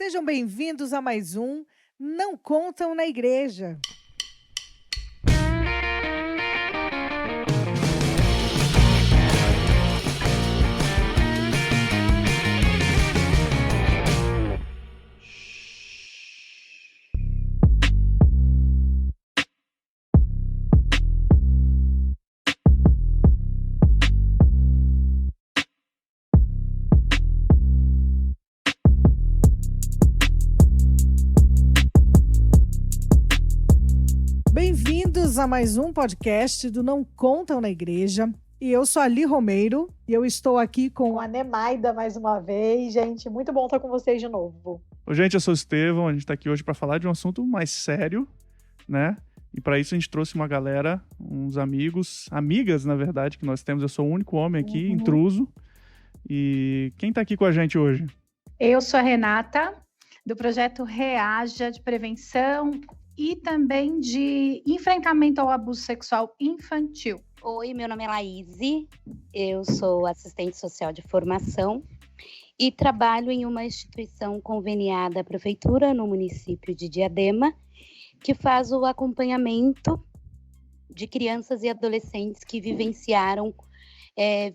Sejam bem-vindos a mais um Não Contam na Igreja. Bem-vindos a mais um podcast do Não Contam na Igreja. E eu sou a Li Romeiro e eu estou aqui com a Nemaida mais uma vez. Gente, muito bom estar com vocês de novo. Oi, gente, eu sou o Estevão, a gente tá aqui hoje para falar de um assunto mais sério, né? E para isso a gente trouxe uma galera, uns amigos, amigas, na verdade, que nós temos. Eu sou o único homem aqui, intruso. E quem tá aqui com a gente hoje? Eu sou a Renata, do projeto Reaja, de prevenção e também de enfrentamento ao abuso sexual infantil. Oi, meu nome é Laíse, eu sou assistente social de formação e trabalho em uma instituição conveniada à prefeitura no município de Diadema, que faz o acompanhamento de crianças e adolescentes que vivenciaram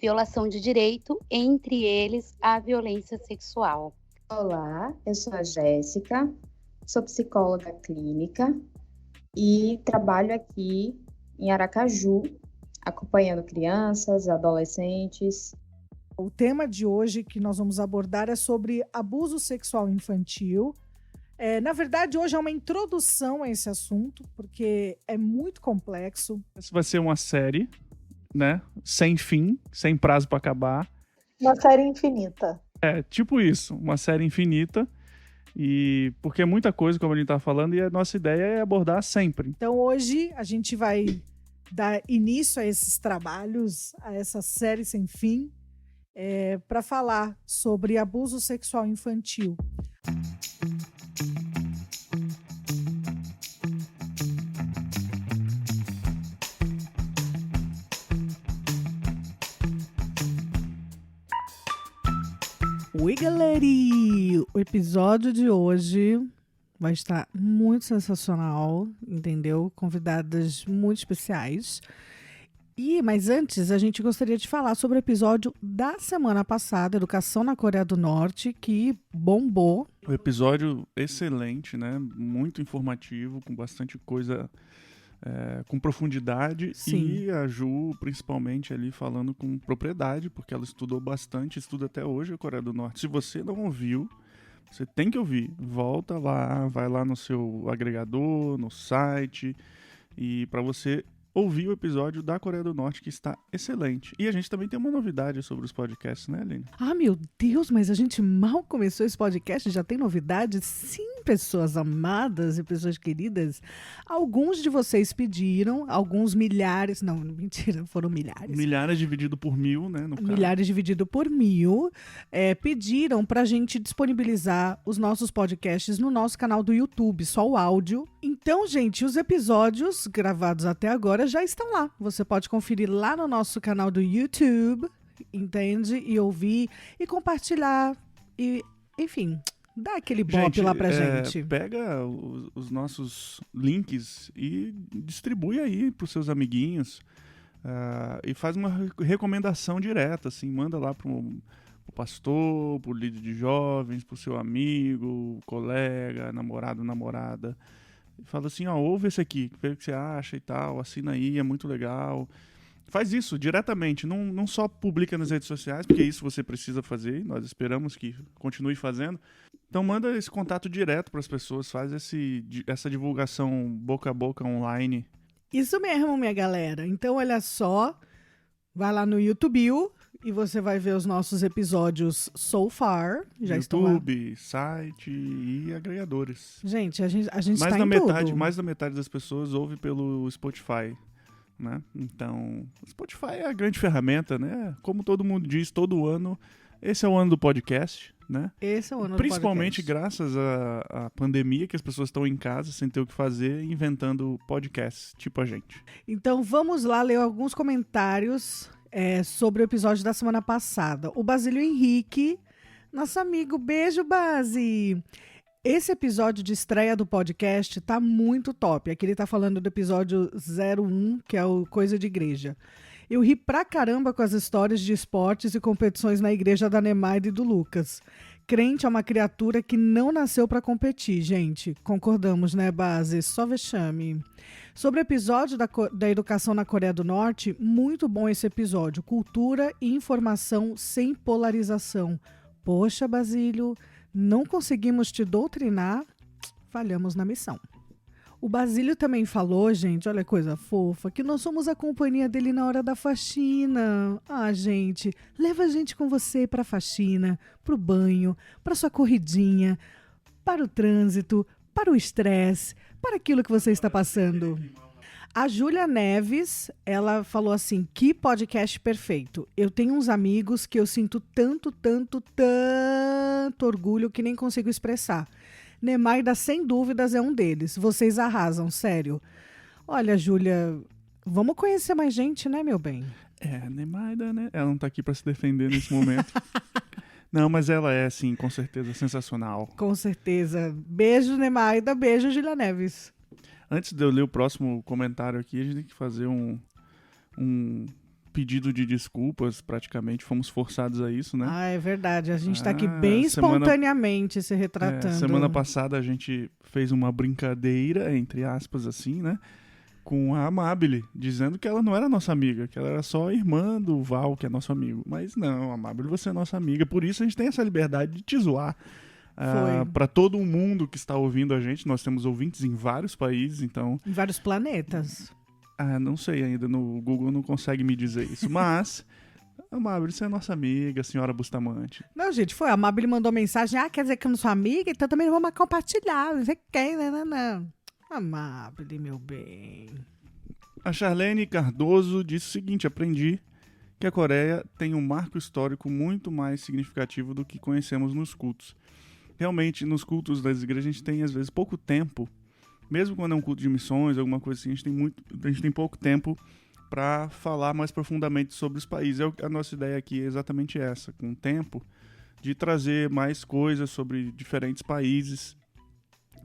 violação de direito, entre eles a violência sexual. Olá, eu sou a Jéssica, sou psicóloga clínica e trabalho aqui em Aracaju, acompanhando crianças, adolescentes. O tema de hoje que nós vamos abordar é sobre abuso sexual infantil. Na verdade, hoje é uma introdução a esse assunto, porque é muito complexo. Essa vai ser uma série, né? Sem fim, sem prazo para acabar. Uma série infinita. Tipo isso, uma série infinita. E porque é muita coisa, como a gente tá falando, e a nossa ideia é abordar sempre. Então hoje a gente vai dar início a esses trabalhos, a essa série sem fim, para falar sobre abuso sexual infantil. Oi, galera! O episódio de hoje vai estar muito sensacional, entendeu? Convidadas muito especiais. Mas antes, a gente gostaria de falar sobre o episódio da semana passada, Educação na Coreia do Norte, que bombou. O episódio excelente, né? Muito informativo, com bastante coisa, com profundidade. Sim. E a Ju, principalmente, ali falando com propriedade, porque ela estudou bastante, estuda até hoje a Coreia do Norte. Se você não ouviu, você tem que ouvir. Volta lá, vai lá no seu agregador, no site, e para você ouvir o episódio da Coreia do Norte, que está excelente. E a gente também tem uma novidade sobre os podcasts, né, Aline? Ah, meu Deus, mas a gente mal começou esse podcast, já tem novidades? Sim, pessoas amadas e pessoas queridas. Alguns de vocês pediram, alguns milhares, não, mentira, foram milhares. Milhares dividido por 1000, né, no caso. Milhares dividido por 1000, pediram pra gente disponibilizar os nossos podcasts no nosso canal do YouTube, só o áudio. Então, gente, os episódios gravados até agora já estão lá. Você pode conferir lá no nosso canal do YouTube, entende? E ouvir e compartilhar e, enfim, dá aquele bop lá pra gente. Pega os nossos links e distribui aí pros seus amiguinhos e faz uma recomendação direta, assim, manda lá pro pastor, pro líder de jovens, pro seu amigo, colega, namorado, namorada. E fala assim, ouve esse aqui, vê o que você acha e tal, assina aí, é muito legal. Faz isso diretamente, não só publica nas redes sociais, porque isso você precisa fazer, nós esperamos que continue fazendo. Então manda esse contato direto para as pessoas, faz essa divulgação boca a boca online. Isso mesmo, minha galera. Então, olha só, vai lá no YouTube e você vai ver os nossos episódios so far. Já estão lá. YouTube, site e agregadores. Gente, a gente mais tá da em metade, tudo. Mais da metade das pessoas ouve pelo Spotify, né? Então, o Spotify é a grande ferramenta, né? Como todo mundo diz, todo ano, esse é o ano do podcast, né? Esse é o ano Principalmente do podcast. graças à pandemia, que as pessoas estão em casa sem ter o que fazer, inventando podcasts, tipo a gente. Então, vamos lá ler alguns comentários sobre o episódio da semana passada. O Basílio Henrique, nosso amigo, beijo, Basi. Esse episódio de estreia do podcast tá muito top. Aqui ele tá falando do episódio 01, que é o Coisa de Igreja. Eu ri pra caramba com as histórias de esportes e competições na igreja da Nemaide e do Lucas. Crente é uma criatura que não nasceu pra competir, gente. Concordamos, né, Base? Só vexame. Sobre o episódio da educação na Coreia do Norte, muito bom esse episódio. Cultura e informação sem polarização. Poxa, Basílio, não conseguimos te doutrinar, falhamos na missão. O Basílio também falou, gente, olha que coisa fofa, que nós somos a companhia dele na hora da faxina. Ah, gente, leva a gente com você para a faxina, para o banho, para sua corridinha, para o trânsito, para o estresse, para aquilo que você está passando. A Júlia Neves, ela falou assim, que podcast perfeito. Eu tenho uns amigos que eu sinto tanto orgulho que nem consigo expressar. Nemaida, sem dúvidas, é um deles. Vocês arrasam, sério. Olha, Júlia, vamos conhecer mais gente, né, meu bem? Nemaida, né? Ela não tá aqui pra se defender nesse momento. Não, mas ela é, sim, com certeza, sensacional. Com certeza. Beijo, Nemaida. Beijo, Júlia Neves. Antes de eu ler o próximo comentário aqui, a gente tem que fazer um pedido de desculpas, praticamente. Fomos forçados a isso, né? Ah, é verdade. A gente tá aqui bem espontaneamente se retratando. Semana passada a gente fez uma brincadeira, entre aspas, assim, né? Com a Amabile, dizendo que ela não era nossa amiga, que ela era só irmã do Val, que é nosso amigo. Mas não, Amabile, você é nossa amiga. Por isso a gente tem essa liberdade de te zoar. Para todo mundo que está ouvindo a gente, nós temos ouvintes em vários países, então... Em vários planetas. Não sei ainda, no Google não consegue me dizer isso, mas... Amabile, você é nossa amiga, senhora Bustamante. Não, gente, foi. A Amabile mandou mensagem, quer dizer que eu não sou amiga? Então também não vamos compartilhar, não sei quem, não. Amabile, meu bem. A Charlene Cardoso disse o seguinte, aprendi que a Coreia tem um marco histórico muito mais significativo do que conhecemos nos cultos. Realmente, nos cultos das igrejas, a gente tem, às vezes, pouco tempo, mesmo quando é um culto de missões, alguma coisa assim, a gente tem pouco tempo para falar mais profundamente sobre os países. A nossa ideia aqui é exatamente essa, com o tempo, de trazer mais coisas sobre diferentes países,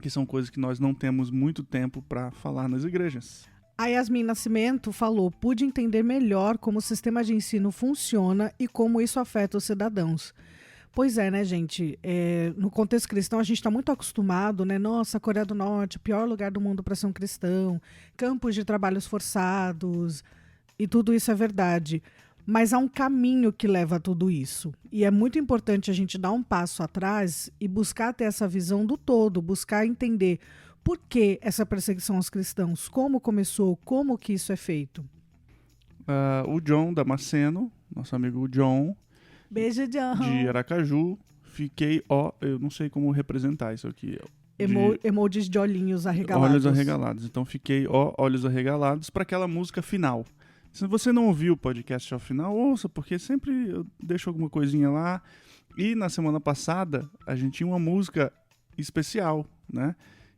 que são coisas que nós não temos muito tempo para falar nas igrejas. A Yasmin Nascimento falou, pude entender melhor como o sistema de ensino funciona e como isso afeta os cidadãos. Pois é, né, gente? No contexto cristão, a gente está muito acostumado, né? Nossa, Coreia do Norte, o pior lugar do mundo para ser um cristão, campos de trabalhos forçados, e tudo isso é verdade. Mas há um caminho que leva a tudo isso. E é muito importante a gente dar um passo atrás e buscar ter essa visão do todo, buscar entender por que essa perseguição aos cristãos, como começou, como que isso é feito. O John Damasceno, nosso amigo John, beijo, John. De Aracaju, fiquei, eu não sei como representar isso aqui. Emojis de olhinhos arregalados. Olhos arregalados. Então fiquei, olhos arregalados para aquela música final. Se você não ouviu o podcast ao final, ouça, porque sempre eu deixo alguma coisinha lá. E na semana passada, a gente tinha uma música especial, né?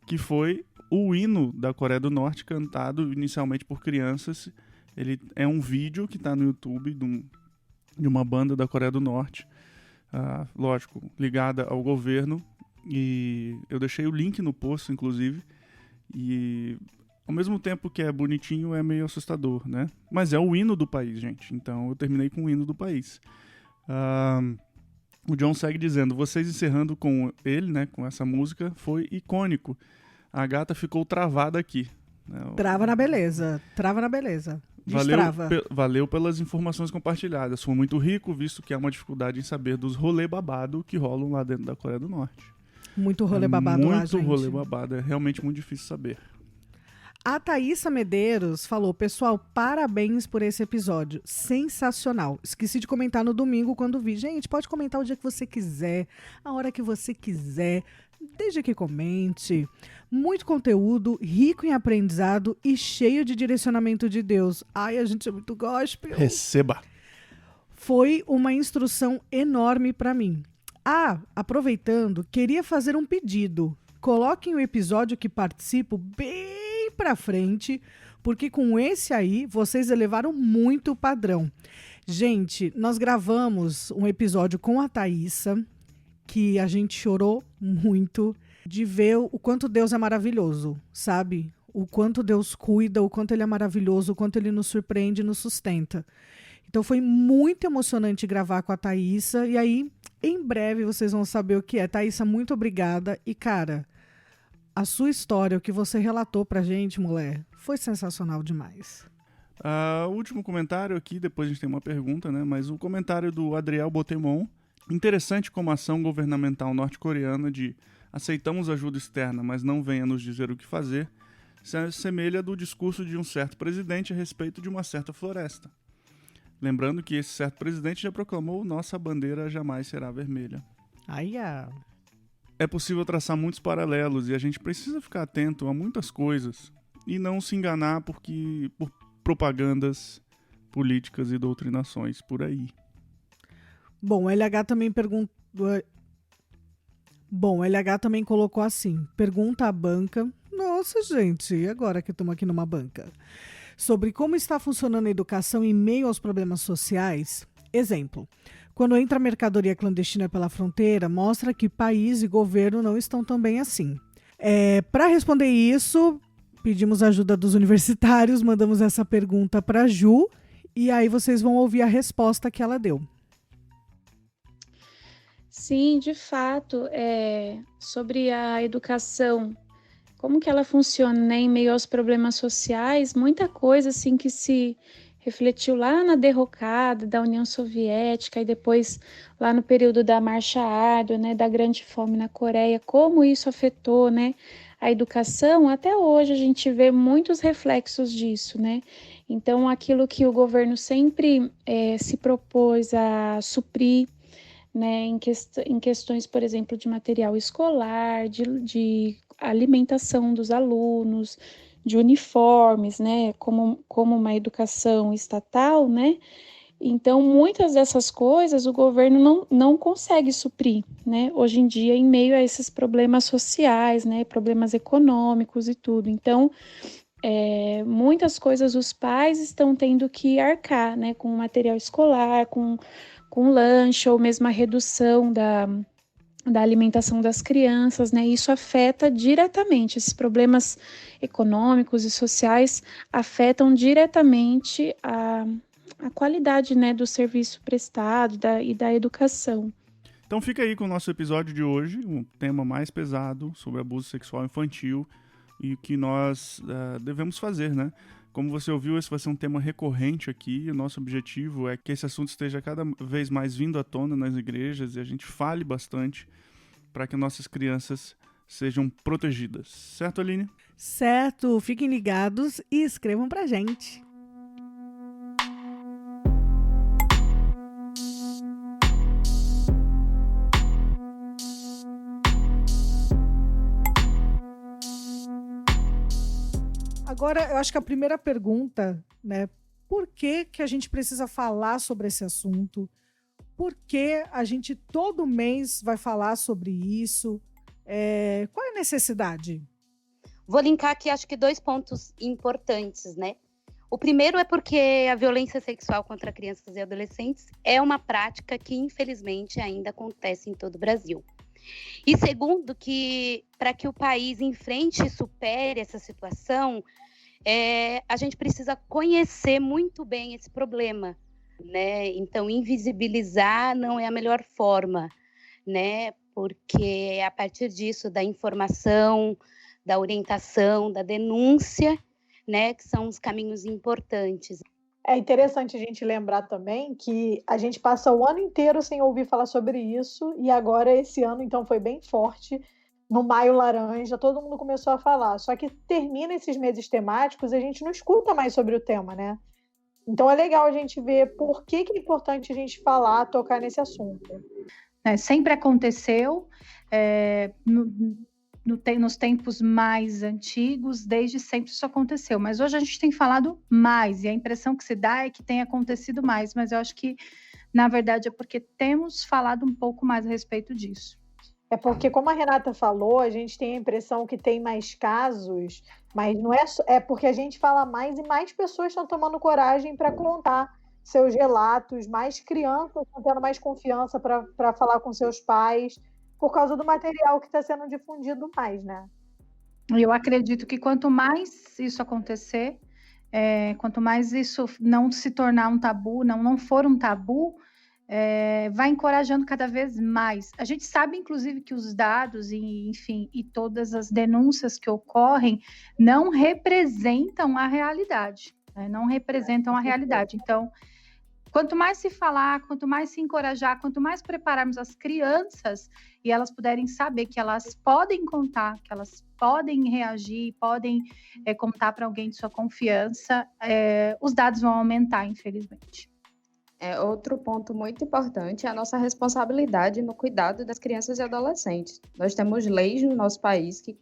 Que foi o hino da Coreia do Norte, cantado inicialmente por crianças. Ele é um vídeo que está no YouTube de uma banda da Coreia do Norte, lógico, ligada ao governo. E eu deixei o link no post, inclusive. E ao mesmo tempo que é bonitinho, é meio assustador, né? Mas é o hino do país, gente. Então eu terminei com o hino do país. O John segue dizendo, vocês encerrando com ele, né, com essa música, foi icônico. A gata ficou travada aqui. Trava na beleza. Valeu pelas informações compartilhadas. Foi muito rico, visto que há uma dificuldade em saber dos rolê babado que rolam lá dentro da Coreia do Norte. Muito rolê babado lá, gente. Muito rolê babado. É realmente muito difícil saber. A Thaísa Medeiros falou, pessoal, parabéns por esse episódio, sensacional. Esqueci de comentar no domingo quando vi. Gente, pode comentar o dia que você quiser, a hora que você quiser, desde que comente. Muito conteúdo, rico em aprendizado e cheio de direcionamento de Deus. Ai, a gente é muito gospel. Receba! Foi uma instrução enorme para mim. Aproveitando, queria fazer um pedido. Coloquem o episódio que participo bem pra frente, porque com esse aí, vocês elevaram muito o padrão. Gente, nós gravamos um episódio com a Thaísa, que a gente chorou muito. de ver o quanto Deus é maravilhoso, sabe? O quanto Deus cuida, o quanto Ele é maravilhoso, o quanto Ele nos surpreende e nos sustenta. Então foi muito emocionante gravar com a Thaísa, e aí, em breve, vocês vão saber o que é. Thaísa, muito obrigada. E, cara, a sua história, o que você relatou pra gente, mulher, foi sensacional demais. O último comentário aqui, depois a gente tem uma pergunta, né? Mas o comentário do Adriel Botemon. Interessante como a ação governamental norte-coreana de aceitamos ajuda externa, mas não venha nos dizer o que fazer, se assemelha do discurso de um certo presidente a respeito de uma certa floresta. Lembrando que esse certo presidente já proclamou: nossa bandeira jamais será vermelha. É possível traçar muitos paralelos e a gente precisa ficar atento a muitas coisas e não se enganar por propagandas políticas e doutrinações por aí. Bom, o LH também perguntou. Bom, o LH também colocou assim: pergunta à banca. Nossa, gente, e agora que estamos aqui numa banca? Sobre como está funcionando a educação em meio aos problemas sociais. Exemplo: quando entra mercadoria clandestina pela fronteira, mostra que país e governo não estão tão bem assim. Para responder isso, pedimos a ajuda dos universitários, mandamos essa pergunta para a Ju, e aí vocês vão ouvir a resposta que ela deu. Sim, de fato, sobre a educação, como que ela funciona, né, em meio aos problemas sociais, muita coisa assim que se refletiu lá na derrocada da União Soviética e depois lá no período da Marcha Árdua, né, da Grande Fome na Coreia, como isso afetou, né, a educação. Até hoje a gente vê muitos reflexos disso, né? Então, aquilo que o governo sempre se propôs a suprir, né, em questões, por exemplo, de material escolar, de alimentação dos alunos, de uniformes, né, como uma educação estatal, né? Então, muitas dessas coisas o governo não consegue suprir, né, hoje em dia, em meio a esses problemas sociais, né, problemas econômicos e tudo. Então, muitas coisas os pais estão tendo que arcar, né, com material escolar, com lanche, ou mesmo a redução da alimentação das crianças, né? Isso afeta diretamente, esses problemas econômicos e sociais afetam diretamente a qualidade, né, do serviço prestado e da educação. Então fica aí com o nosso episódio de hoje, um tema mais pesado sobre abuso sexual infantil e o que nós devemos fazer, né? Como você ouviu, esse vai ser um tema recorrente aqui. O nosso objetivo é que esse assunto esteja cada vez mais vindo à tona nas igrejas e a gente fale bastante para que nossas crianças sejam protegidas. Certo, Aline? Certo. Fiquem ligados e escrevam pra gente. Agora, eu acho que a primeira pergunta, né? Por que a gente precisa falar sobre esse assunto? Por que a gente todo mês vai falar sobre isso? Qual é a necessidade? Vou linkar aqui, acho que 2 pontos importantes, né? O primeiro é porque a violência sexual contra crianças e adolescentes é uma prática que, infelizmente, ainda acontece em todo o Brasil. E segundo, que para que o país enfrente e supere essa situação, a gente precisa conhecer muito bem esse problema, né? Então, invisibilizar não é a melhor forma, né? Porque a partir disso, da informação, da orientação, da denúncia, né, que são os caminhos importantes. É interessante a gente lembrar também que a gente passa o ano inteiro sem ouvir falar sobre isso, e agora esse ano, então, foi bem forte. No Maio Laranja, todo mundo começou a falar. Só que termina esses meses temáticos e a gente não escuta mais sobre o tema, né? Então é legal a gente ver por que é importante a gente falar, tocar nesse assunto. Sempre aconteceu, nos tempos mais antigos, desde sempre isso aconteceu, mas hoje a gente tem falado mais, e a impressão que se dá é que tem acontecido mais, mas eu acho que, na verdade, é porque temos falado um pouco mais a respeito disso. É porque, como a Renata falou, a gente tem a impressão que tem mais casos, mas não é porque a gente fala mais e mais pessoas estão tomando coragem para contar seus relatos, mais crianças estão tendo mais confiança para falar com seus pais. por causa do material que está sendo difundido mais, né? Eu acredito que quanto mais isso acontecer, quanto mais isso não se tornar um tabu, não for um tabu, vai encorajando cada vez mais. A gente sabe, inclusive, que os dados e todas as denúncias que ocorrem não representam a realidade, né? Não representam a realidade. Então, quanto mais se falar, quanto mais se encorajar, quanto mais prepararmos as crianças e elas puderem saber que elas podem contar, que elas podem reagir, podem contar para alguém de sua confiança, os dados vão aumentar, infelizmente. Outro ponto muito importante é a nossa responsabilidade no cuidado das crianças e adolescentes. Nós temos leis no nosso país que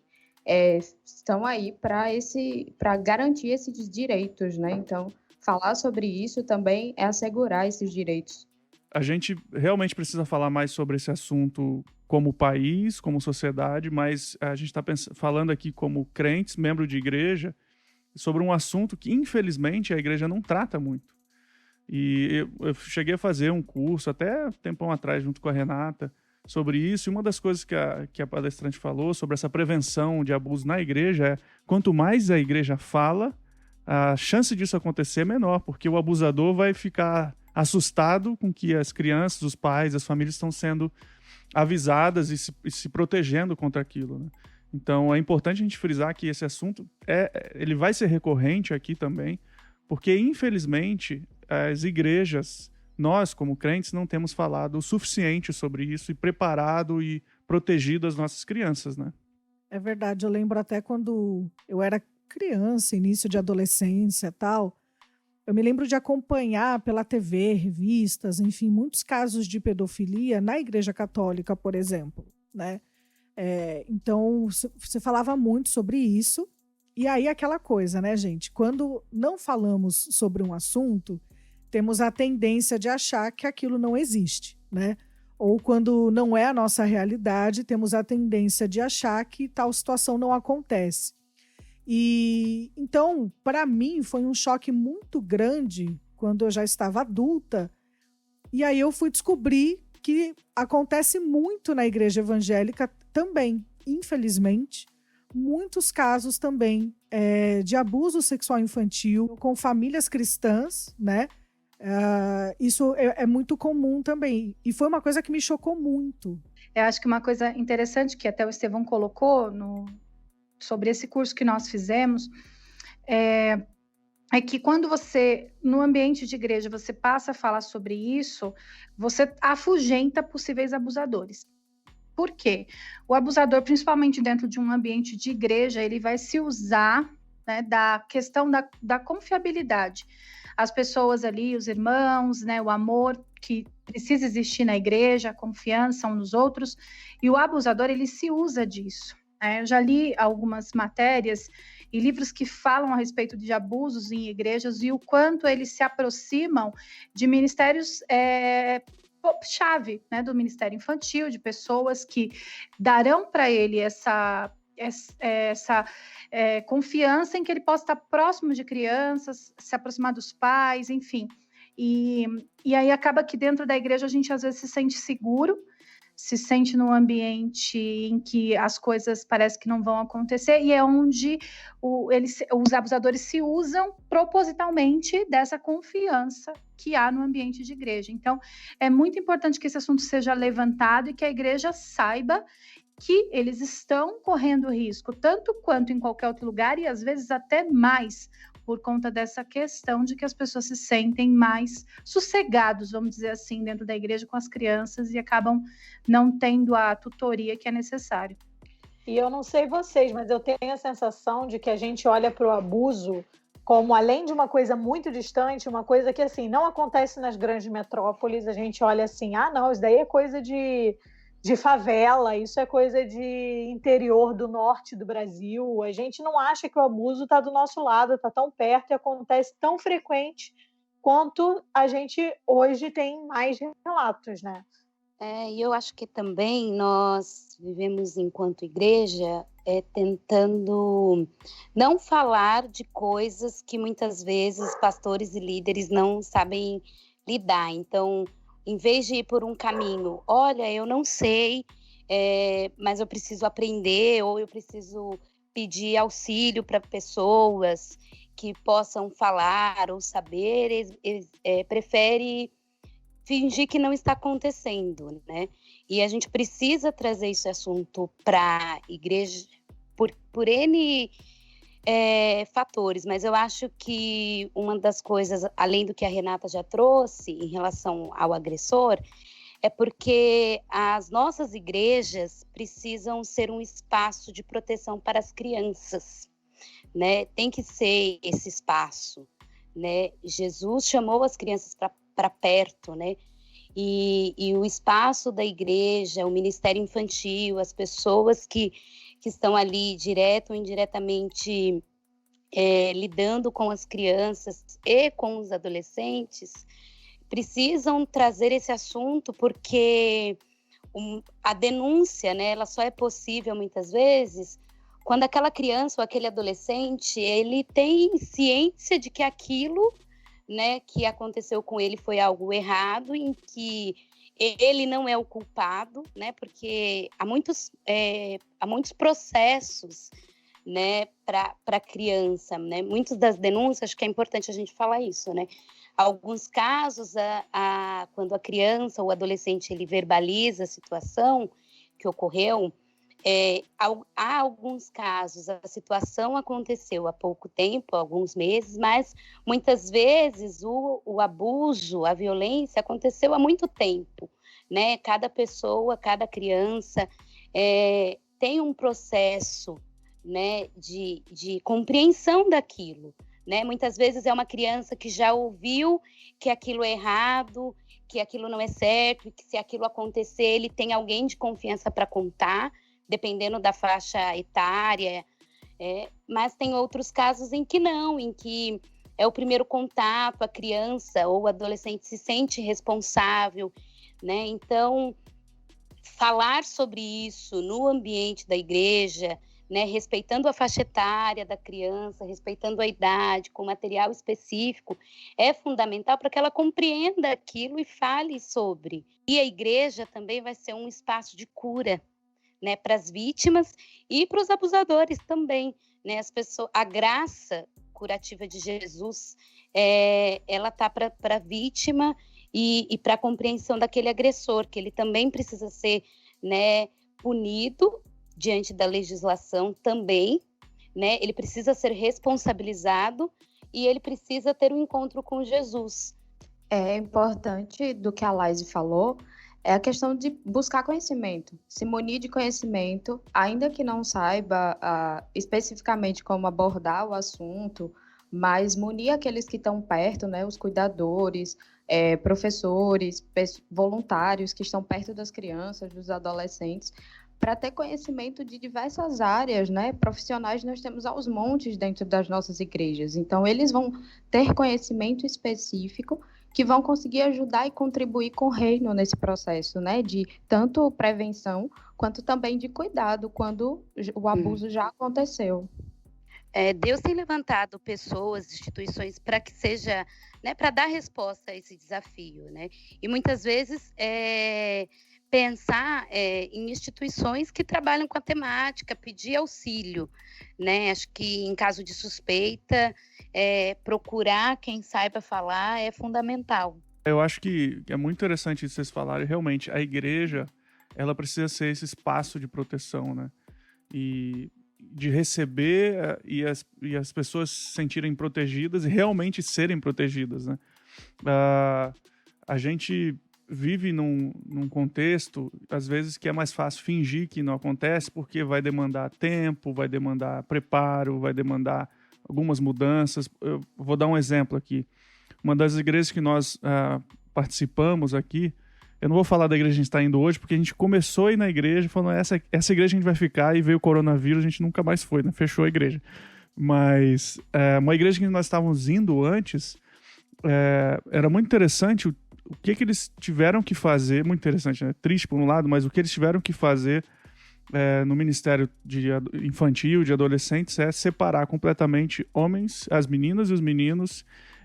estão aí para garantir esses direitos, né? Então, falar sobre isso também é assegurar esses direitos. A gente realmente precisa falar mais sobre esse assunto como país, como sociedade, mas a gente está falando aqui como crentes, membro de igreja, sobre um assunto que, infelizmente, a igreja não trata muito. E eu cheguei a fazer um curso, até um tempão atrás, junto com a Renata, sobre isso. E uma das coisas que a palestrante falou sobre essa prevenção de abuso na igreja é: quanto mais a igreja fala, a chance disso acontecer é menor, porque o abusador vai ficar assustado com que as crianças, os pais, as famílias estão sendo avisadas e se protegendo contra aquilo, né? Então é importante a gente frisar que esse assunto ele vai ser recorrente aqui também, porque infelizmente as igrejas, nós como crentes, não temos falado o suficiente sobre isso e preparado e protegido as nossas crianças, né? É verdade, eu lembro até quando eu era criança, início de adolescência e tal, eu me lembro de acompanhar pela TV, revistas, enfim, muitos casos de pedofilia na Igreja Católica, por exemplo, né? Então, você falava muito sobre isso, e aí aquela coisa, né, gente? Quando não falamos sobre um assunto, temos a tendência de achar que aquilo não existe, né? Ou quando não é a nossa realidade, temos a tendência de achar que tal situação não acontece. E então, para mim, foi um choque muito grande quando eu já estava adulta. E aí eu fui descobrir que acontece muito na igreja evangélica também, infelizmente, muitos casos também de abuso sexual infantil com famílias cristãs, né? Isso é muito comum também. E foi uma coisa que me chocou muito. Eu acho que uma coisa interessante que até o Estevão colocou sobre esse curso que nós fizemos é que quando você, no ambiente de igreja, você passa a falar sobre isso, você afugenta possíveis abusadores. Por quê? O abusador, principalmente dentro de um ambiente de igreja, ele vai se usar, né, da questão da confiabilidade. As pessoas ali, os irmãos, né, o amor que precisa existir na igreja, a confiança uns nos outros, e o abusador, ele se usa disso. Eu já li algumas matérias e livros que falam a respeito de abusos em igrejas e o quanto eles se aproximam de ministérios chave, né, do Ministério Infantil, de pessoas que darão para ele essa confiança em que ele possa estar próximo de crianças, se aproximar dos pais, enfim. E aí acaba que dentro da igreja a gente às vezes se sente seguro, se sente num ambiente em que as coisas parece que não vão acontecer, e é onde os abusadores se usam propositalmente dessa confiança que há no ambiente de igreja. Então, é muito importante que esse assunto seja levantado e que a igreja saiba que eles estão correndo risco, tanto quanto em qualquer outro lugar, e às vezes até mais, por conta dessa questão de que as pessoas se sentem mais sossegados, vamos dizer assim, dentro da igreja com as crianças e acabam não tendo a tutoria que é necessário. E eu não sei vocês, mas eu tenho a sensação de que a gente olha para o abuso como, além de uma coisa muito distante, uma coisa que, assim, não acontece nas grandes metrópoles. A gente olha assim, não, isso daí é coisa de favela, isso é coisa de interior do norte do Brasil. A gente não acha que o abuso está do nosso lado, está tão perto e acontece tão frequente quanto a gente hoje tem mais relatos, né? E eu acho que também nós vivemos enquanto igreja tentando não falar de coisas que muitas vezes pastores e líderes não sabem lidar. Então, em vez de ir por um caminho, olha, eu não sei mas eu preciso aprender, ou eu preciso pedir auxílio para pessoas que possam falar ou saber, prefere fingir que não está acontecendo, né? E a gente precisa trazer esse assunto para a igreja por N fatores, mas eu acho que uma das coisas, além do que a Renata já trouxe em relação ao agressor, é porque as nossas igrejas precisam ser um espaço de proteção para as crianças, né? Tem que ser esse espaço, né? Jesus chamou as crianças para perto, né? E o espaço da igreja, o ministério infantil, as pessoas que estão ali direto ou indiretamente lidando com as crianças e com os adolescentes, precisam trazer esse assunto, porque a denúncia, né, ela só é possível muitas vezes quando aquela criança ou aquele adolescente, ele tem ciência de que aquilo, né, que aconteceu com ele foi algo errado, em que ele não é o culpado, né, porque há muitos processos, né, para a criança, né, muitas das denúncias, acho que é importante a gente falar isso, né, alguns casos, quando a criança ou o adolescente ele verbaliza a situação que ocorreu, há alguns casos, a situação aconteceu há pouco tempo, alguns meses, mas muitas vezes o abuso, a violência aconteceu há muito tempo, né? Cada pessoa, cada criança tem um processo, né, de compreensão daquilo, né? Muitas vezes é uma criança que já ouviu que aquilo é errado, que aquilo não é certo, e que se aquilo acontecer, ele tem alguém de confiança para contar, dependendo da faixa etária, mas tem outros casos em que não, em que é o primeiro contato, a criança ou o adolescente se sente responsável, né? Então, falar sobre isso no ambiente da igreja, né, respeitando a faixa etária da criança, respeitando a idade, com material específico, é fundamental para que ela compreenda aquilo e fale sobre. E a igreja também vai ser um espaço de cura, né, para as vítimas e para os abusadores também, né? A graça curativa de Jesus, ela está para a vítima e para a compreensão daquele agressor, que ele também precisa ser, né, punido diante da legislação também, né? Ele precisa ser responsabilizado e ele precisa ter um encontro com Jesus. É importante do que a Laís falou, é a questão de buscar conhecimento, se munir de conhecimento, ainda que não saiba especificamente como abordar o assunto, mas munir aqueles que estão perto, né, os cuidadores, professores, voluntários que estão perto das crianças, dos adolescentes, para ter conhecimento de diversas áreas, né? Profissionais nós temos aos montes dentro das nossas igrejas. Então, eles vão ter conhecimento específico que vão conseguir ajudar e contribuir com o reino nesse processo, né? De tanto prevenção, quanto também de cuidado, quando o abuso já aconteceu. Deus tem levantado pessoas, instituições, para que seja, né, para dar resposta a esse desafio, né? E muitas vezes pensar em instituições que trabalham com a temática, pedir auxílio, né? Acho que em caso de suspeita, procurar quem saiba falar é fundamental. Eu acho que é muito interessante isso que vocês falaram. Realmente, a igreja, ela precisa ser esse espaço de proteção, né? E de receber e as pessoas se sentirem protegidas e realmente serem protegidas, né? A gente vive num contexto, às vezes, que é mais fácil fingir que não acontece, porque vai demandar tempo, vai demandar preparo, vai demandar algumas mudanças. Eu vou dar um exemplo aqui. Uma das igrejas que nós participamos aqui, eu não vou falar da igreja que a gente está indo hoje, porque a gente começou a ir na igreja falando, essa igreja a gente vai ficar, e veio o coronavírus, a gente nunca mais foi, né? Fechou a igreja. Mas uma igreja que nós estávamos indo antes, era muito interessante o que eles tiveram que fazer, muito interessante, né? Triste por um lado, mas o que eles tiveram que fazer no Ministério Infantil, de Adolescentes, é separar completamente homens, as meninas e os meninos,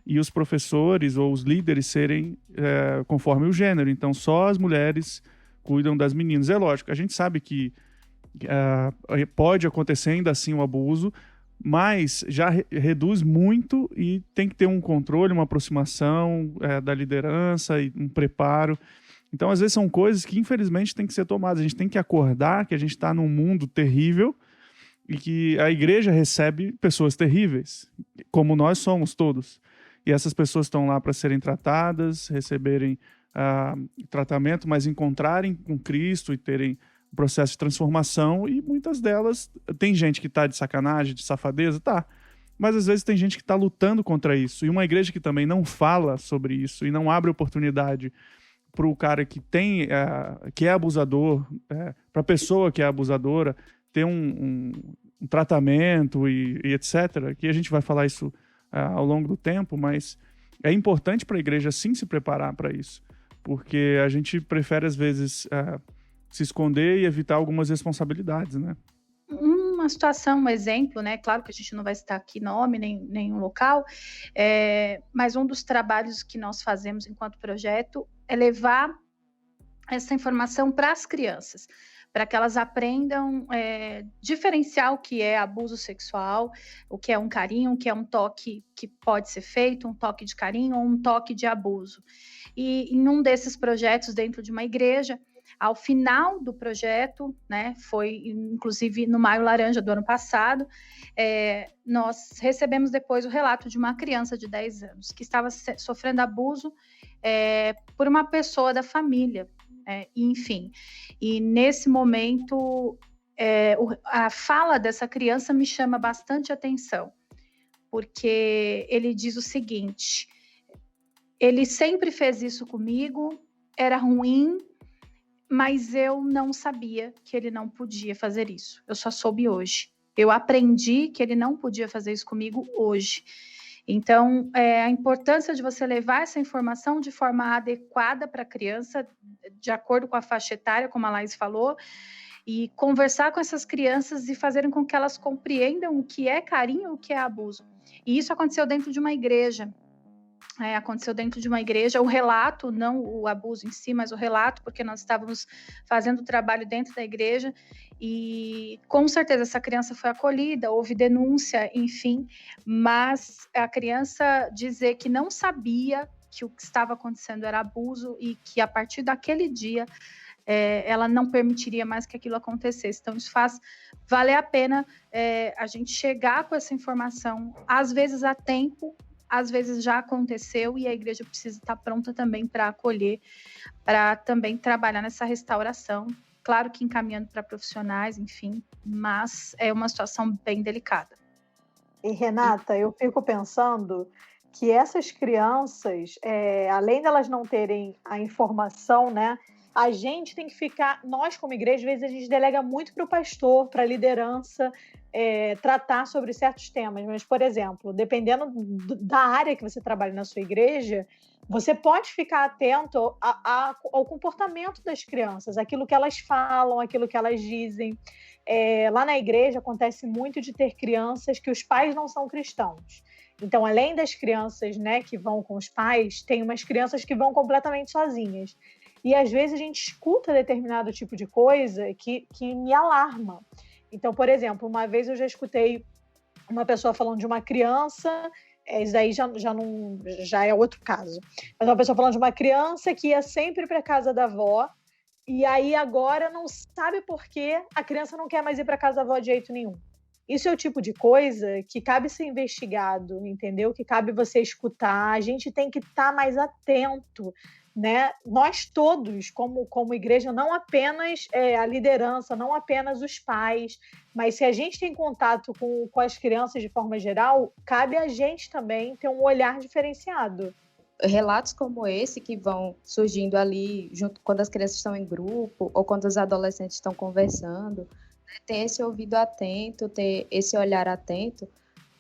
e os professores ou os líderes serem conforme o gênero. Então, só as mulheres cuidam das meninas. É lógico, a gente sabe que pode acontecer ainda assim o abuso, mas já reduz muito e tem que ter um controle, uma aproximação da liderança e um preparo. Então, às vezes, são coisas que, infelizmente, tem que ser tomadas. A gente tem que acordar que a gente está num mundo terrível e que a igreja recebe pessoas terríveis, como nós somos todos. E essas pessoas estão lá para serem tratadas, receberem tratamento, mas encontrarem com Cristo e terem um processo de transformação. E muitas delas, tem gente que está de sacanagem, de safadeza, tá. Mas às vezes tem gente que está lutando contra isso. E uma igreja que também não fala sobre isso e não abre oportunidade para o cara que que é abusador, para a pessoa que é abusadora, ter um tratamento e etc. Que a gente vai falar isso ao longo do tempo, mas é importante para a igreja sim se preparar para isso, porque a gente prefere às vezes se esconder e evitar algumas responsabilidades, né? Uma situação, um exemplo, né? Claro que a gente não vai citar aqui nome, nem um local, mas um dos trabalhos que nós fazemos enquanto projeto é levar essa informação para as crianças, para que elas aprendam diferenciar o que é abuso sexual, o que é um carinho, o que é um toque que pode ser feito, um toque de carinho ou um toque de abuso. E em um desses projetos dentro de uma igreja, ao final do projeto, né, foi inclusive no Maio Laranja do ano passado, nós recebemos depois o relato de uma criança de 10 anos que estava sofrendo abuso por uma pessoa da família, enfim. E nesse momento, a fala dessa criança me chama bastante atenção, porque ele diz o seguinte: ele sempre fez isso comigo, era ruim, mas eu não sabia que ele não podia fazer isso. Eu só soube hoje. Eu aprendi que ele não podia fazer isso comigo hoje. Então, a importância de você levar essa informação de forma adequada para a criança, de acordo com a faixa etária, como a Laís falou, e conversar com essas crianças e fazerem com que elas compreendam o que é carinho e o que é abuso. E isso aconteceu dentro de uma igreja. Aconteceu dentro de uma igreja, o relato, não o abuso em si, mas o relato, porque nós estávamos fazendo o trabalho dentro da igreja e com certeza essa criança foi acolhida, houve denúncia, enfim, mas a criança dizer que não sabia que o que estava acontecendo era abuso e que a partir daquele dia ela não permitiria mais que aquilo acontecesse. Então isso faz valer a pena a gente chegar com essa informação, às vezes a tempo, às vezes já aconteceu e a igreja precisa estar pronta também para acolher, para também trabalhar nessa restauração, claro que encaminhando para profissionais, enfim, mas é uma situação bem delicada. E Renata, eu fico pensando que essas crianças, além delas não terem a informação, né, a gente tem que ficar, nós como igreja, às vezes a gente delega muito para o pastor, para a liderança, tratar sobre certos temas, mas, por exemplo, dependendo da área que você trabalha na sua igreja, você pode ficar atento ao comportamento das crianças, aquilo que elas falam, aquilo que elas dizem. Lá na igreja acontece muito de ter crianças que os pais não são cristãos. Então, além das crianças, né, que vão com os pais, tem umas crianças que vão completamente sozinhas. E, às vezes, a gente escuta determinado tipo de coisa que me alarma. Então, por exemplo, uma vez eu já escutei uma pessoa falando de uma criança, isso daí já é outro caso, mas uma pessoa falando de uma criança que ia sempre para a casa da avó, e aí agora não sabe por que a criança não quer mais ir para a casa da avó de jeito nenhum. Isso é o tipo de coisa que cabe ser investigado, entendeu? Que cabe você escutar, a gente tem que estar mais atento, né? Nós todos, como igreja, não apenas a liderança, não apenas os pais, mas se a gente tem contato com as crianças de forma geral, cabe a gente também ter um olhar diferenciado. Relatos como esse que vão surgindo ali junto quando as crianças estão em grupo ou quando os adolescentes estão conversando, né? Ter esse ouvido atento, ter esse olhar atento,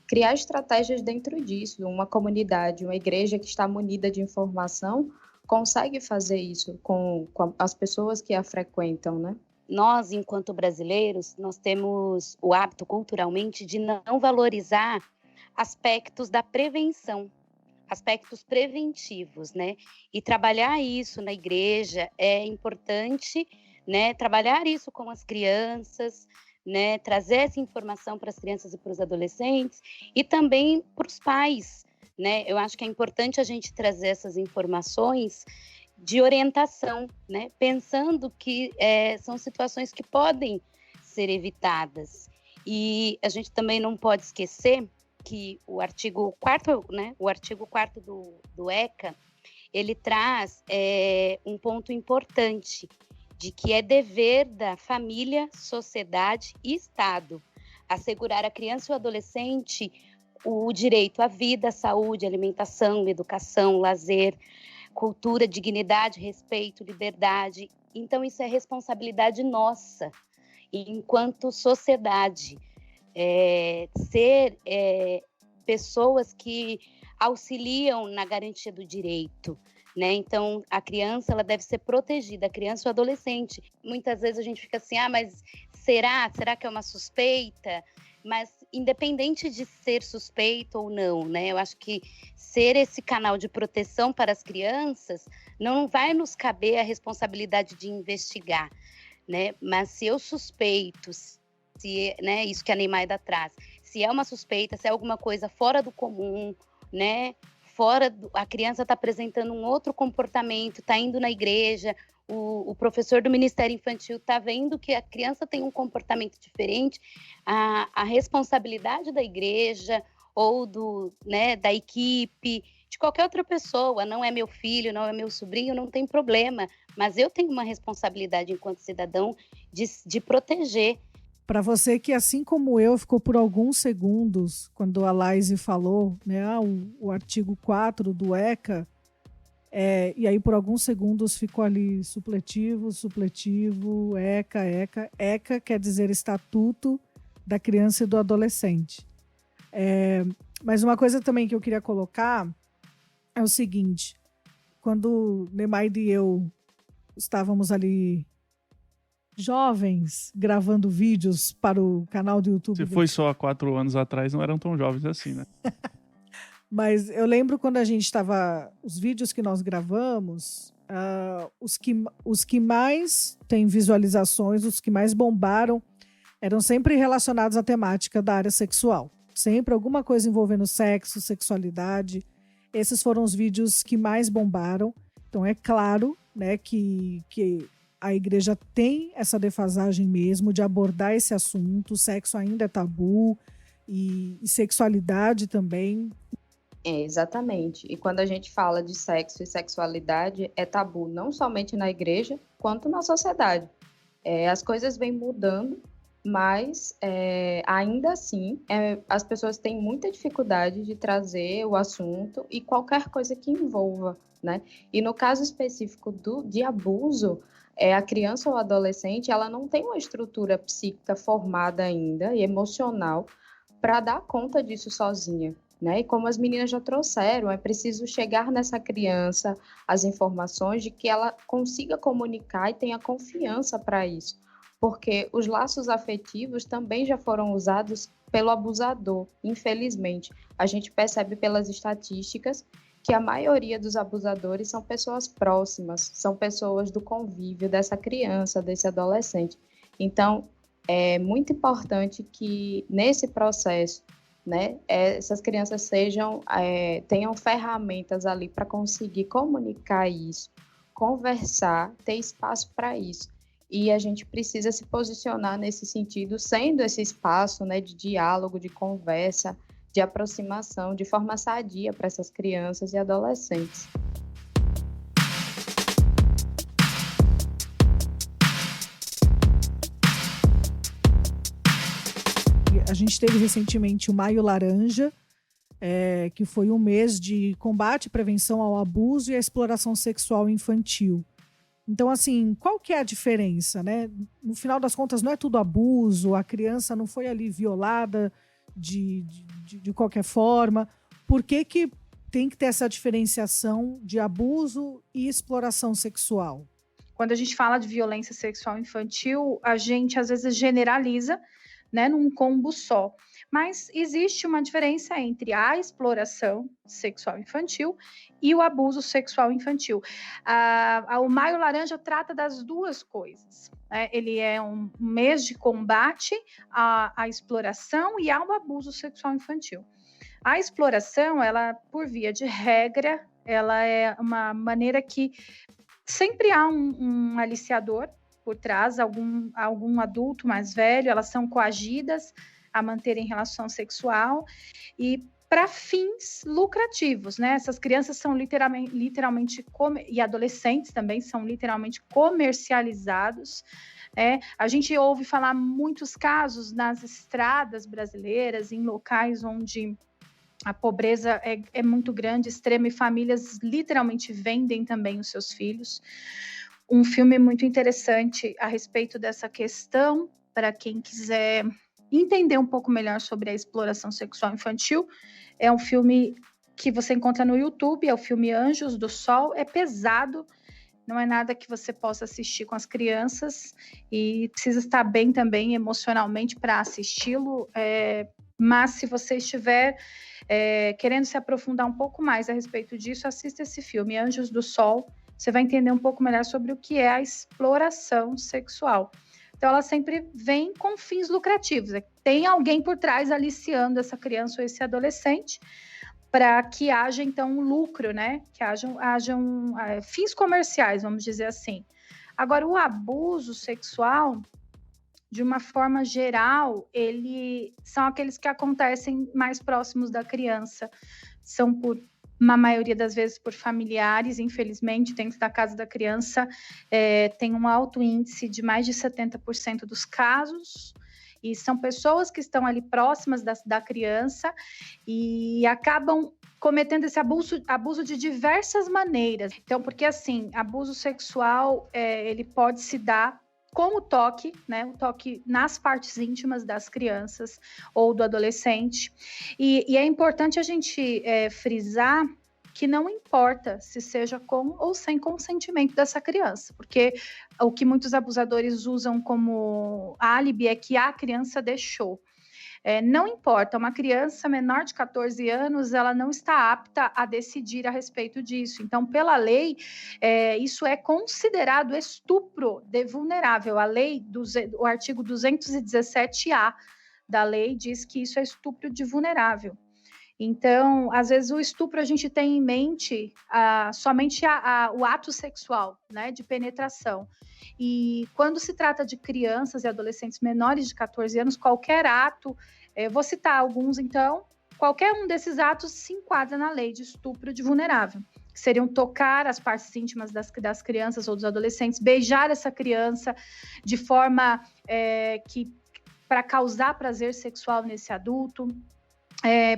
criar estratégias dentro disso. Uma comunidade, uma igreja que está munida de informação consegue fazer isso com as pessoas que a frequentam, né? Nós, enquanto brasileiros, nós temos o hábito culturalmente de não valorizar aspectos da prevenção. aspectos preventivos, né? E trabalhar isso na igreja é importante, né? Trabalhar isso com as crianças, né? Trazer essa informação para as crianças e para os adolescentes e também para os pais, né? Eu acho que é importante a gente trazer essas informações de orientação, né? Pensando que são situações que podem ser evitadas. E a gente também não pode esquecer que o artigo 4º, né? O artigo 4º do ECA, ele traz um ponto importante, de que é dever da família, sociedade e Estado assegurar à criança e ao adolescente o direito à vida, saúde, alimentação, educação, lazer, cultura, dignidade, respeito, liberdade. Então, isso é responsabilidade nossa, enquanto sociedade, ser pessoas que auxiliam na garantia do direito, né? Então, a criança ela deve ser protegida, a criança ou adolescente. Muitas vezes a gente fica assim, mas será que é uma suspeita? Mas independente de ser suspeito ou não, né? Eu acho que ser esse canal de proteção para as crianças não vai nos caber a responsabilidade de investigar, né? Mas se eu suspeito, né, isso que a Neymaida traz, se é uma suspeita, se é alguma coisa fora do comum, né? A criança está apresentando um outro comportamento, está indo na igreja, o professor do Ministério Infantil está vendo que a criança tem um comportamento diferente, a responsabilidade da igreja ou da equipe, de qualquer outra pessoa, não é meu filho, não é meu sobrinho, não tem problema, mas eu tenho uma responsabilidade enquanto cidadão de proteger. Para você que, assim como eu, ficou por alguns segundos quando a Laíse falou, né, o artigo 4 do ECA, e aí por alguns segundos ficou ali supletivo, ECA. ECA quer dizer Estatuto da Criança e do Adolescente. Mas uma coisa também que eu queria colocar é o seguinte, quando Neymaida e eu estávamos ali jovens gravando vídeos para o canal do YouTube. Se foi só há 4 anos atrás, não eram tão jovens assim, né? Mas eu lembro quando a gente estava... Os vídeos que nós gravamos, os que mais têm visualizações, os que mais bombaram, eram sempre relacionados à temática da área sexual. Sempre alguma coisa envolvendo sexo, sexualidade. Esses foram os vídeos que mais bombaram. Então é claro, né, que a igreja tem essa defasagem mesmo de abordar esse assunto. O sexo ainda é tabu e sexualidade também. Exatamente. E quando a gente fala de sexo e sexualidade, é tabu não somente na igreja, quanto na sociedade. As coisas vêm mudando, mas ainda assim as pessoas têm muita dificuldade de trazer o assunto e qualquer coisa que envolva, né? E no caso específico de abuso, a criança ou adolescente, ela não tem uma estrutura psíquica formada ainda e emocional para dar conta disso sozinha, né? E como as meninas já trouxeram, é preciso chegar nessa criança as informações de que ela consiga comunicar e tenha confiança para isso, porque os laços afetivos também já foram usados pelo abusador, infelizmente. A gente percebe pelas estatísticas que a maioria dos abusadores são pessoas próximas, são pessoas do convívio dessa criança, desse adolescente. Então, é muito importante que nesse processo, né, essas crianças tenham ferramentas ali para conseguir comunicar isso, conversar, ter espaço para isso. E a gente precisa se posicionar nesse sentido, sendo esse espaço, né, de diálogo, de conversa, de aproximação, de forma sadia para essas crianças e adolescentes. A gente teve recentemente o Maio Laranja, que foi um mês de combate e prevenção ao abuso e à exploração sexual infantil. Então, assim, qual que é a diferença, né? No final das contas, não é tudo abuso, a criança não foi ali violada de qualquer forma. Por que tem que ter essa diferenciação de abuso e exploração sexual? Quando a gente fala de violência sexual infantil, a gente às vezes generaliza, né, num combo só. Mas existe uma diferença entre a exploração sexual infantil e o abuso sexual infantil. O Maio Laranja trata das duas coisas, né? Ele é um mês de combate à exploração e ao abuso sexual infantil. A exploração, ela, por via de regra, ela é uma maneira que sempre há um aliciador por trás, algum adulto mais velho, elas são coagidas a manterem relação sexual e para fins lucrativos, né? Essas crianças são literalmente e adolescentes também são literalmente comercializados. A gente ouve falar muitos casos nas estradas brasileiras, em locais onde a pobreza é muito grande, extrema, e famílias literalmente vendem também os seus filhos. Um filme muito interessante a respeito dessa questão, para quem quiser entender um pouco melhor sobre a exploração sexual infantil, é um filme que você encontra no YouTube, é o filme Anjos do Sol. É pesado, não é nada que você possa assistir com as crianças e precisa estar bem também emocionalmente para assisti-lo, mas se você estiver querendo se aprofundar um pouco mais a respeito disso, assista esse filme, Anjos do Sol. Você vai entender um pouco melhor sobre o que é a exploração sexual. Então, ela sempre vem com fins lucrativos. Tem alguém por trás aliciando essa criança ou esse adolescente para que haja, então, um lucro, né? Que hajam fins comerciais, vamos dizer assim. Agora, o abuso sexual, de uma forma geral, são aqueles que acontecem mais próximos da criança. São uma maioria das vezes por familiares, infelizmente, dentro da casa da criança, tem um alto índice de mais de 70% dos casos, e são pessoas que estão ali próximas da criança e acabam cometendo esse abuso de diversas maneiras. Então, porque assim, abuso sexual, ele pode se dar com o toque, né? O toque nas partes íntimas das crianças ou do adolescente. E é importante a gente frisar que não importa se seja com ou sem consentimento dessa criança, porque o que muitos abusadores usam como álibi é que a criança deixou. Não importa, uma criança menor de 14 anos, ela não está apta a decidir a respeito disso. Então, pela lei, isso é considerado estupro de vulnerável. A lei, o artigo 217-A da lei diz que isso é estupro de vulnerável. Então, às vezes o estupro a gente tem em mente somente o ato sexual, né, de penetração. E quando se trata de crianças e adolescentes menores de 14 anos, qualquer ato, vou citar alguns então, qualquer um desses atos se enquadra na lei de estupro de vulnerável, que seriam tocar as partes íntimas das crianças ou dos adolescentes, beijar essa criança de forma para causar prazer sexual nesse adulto,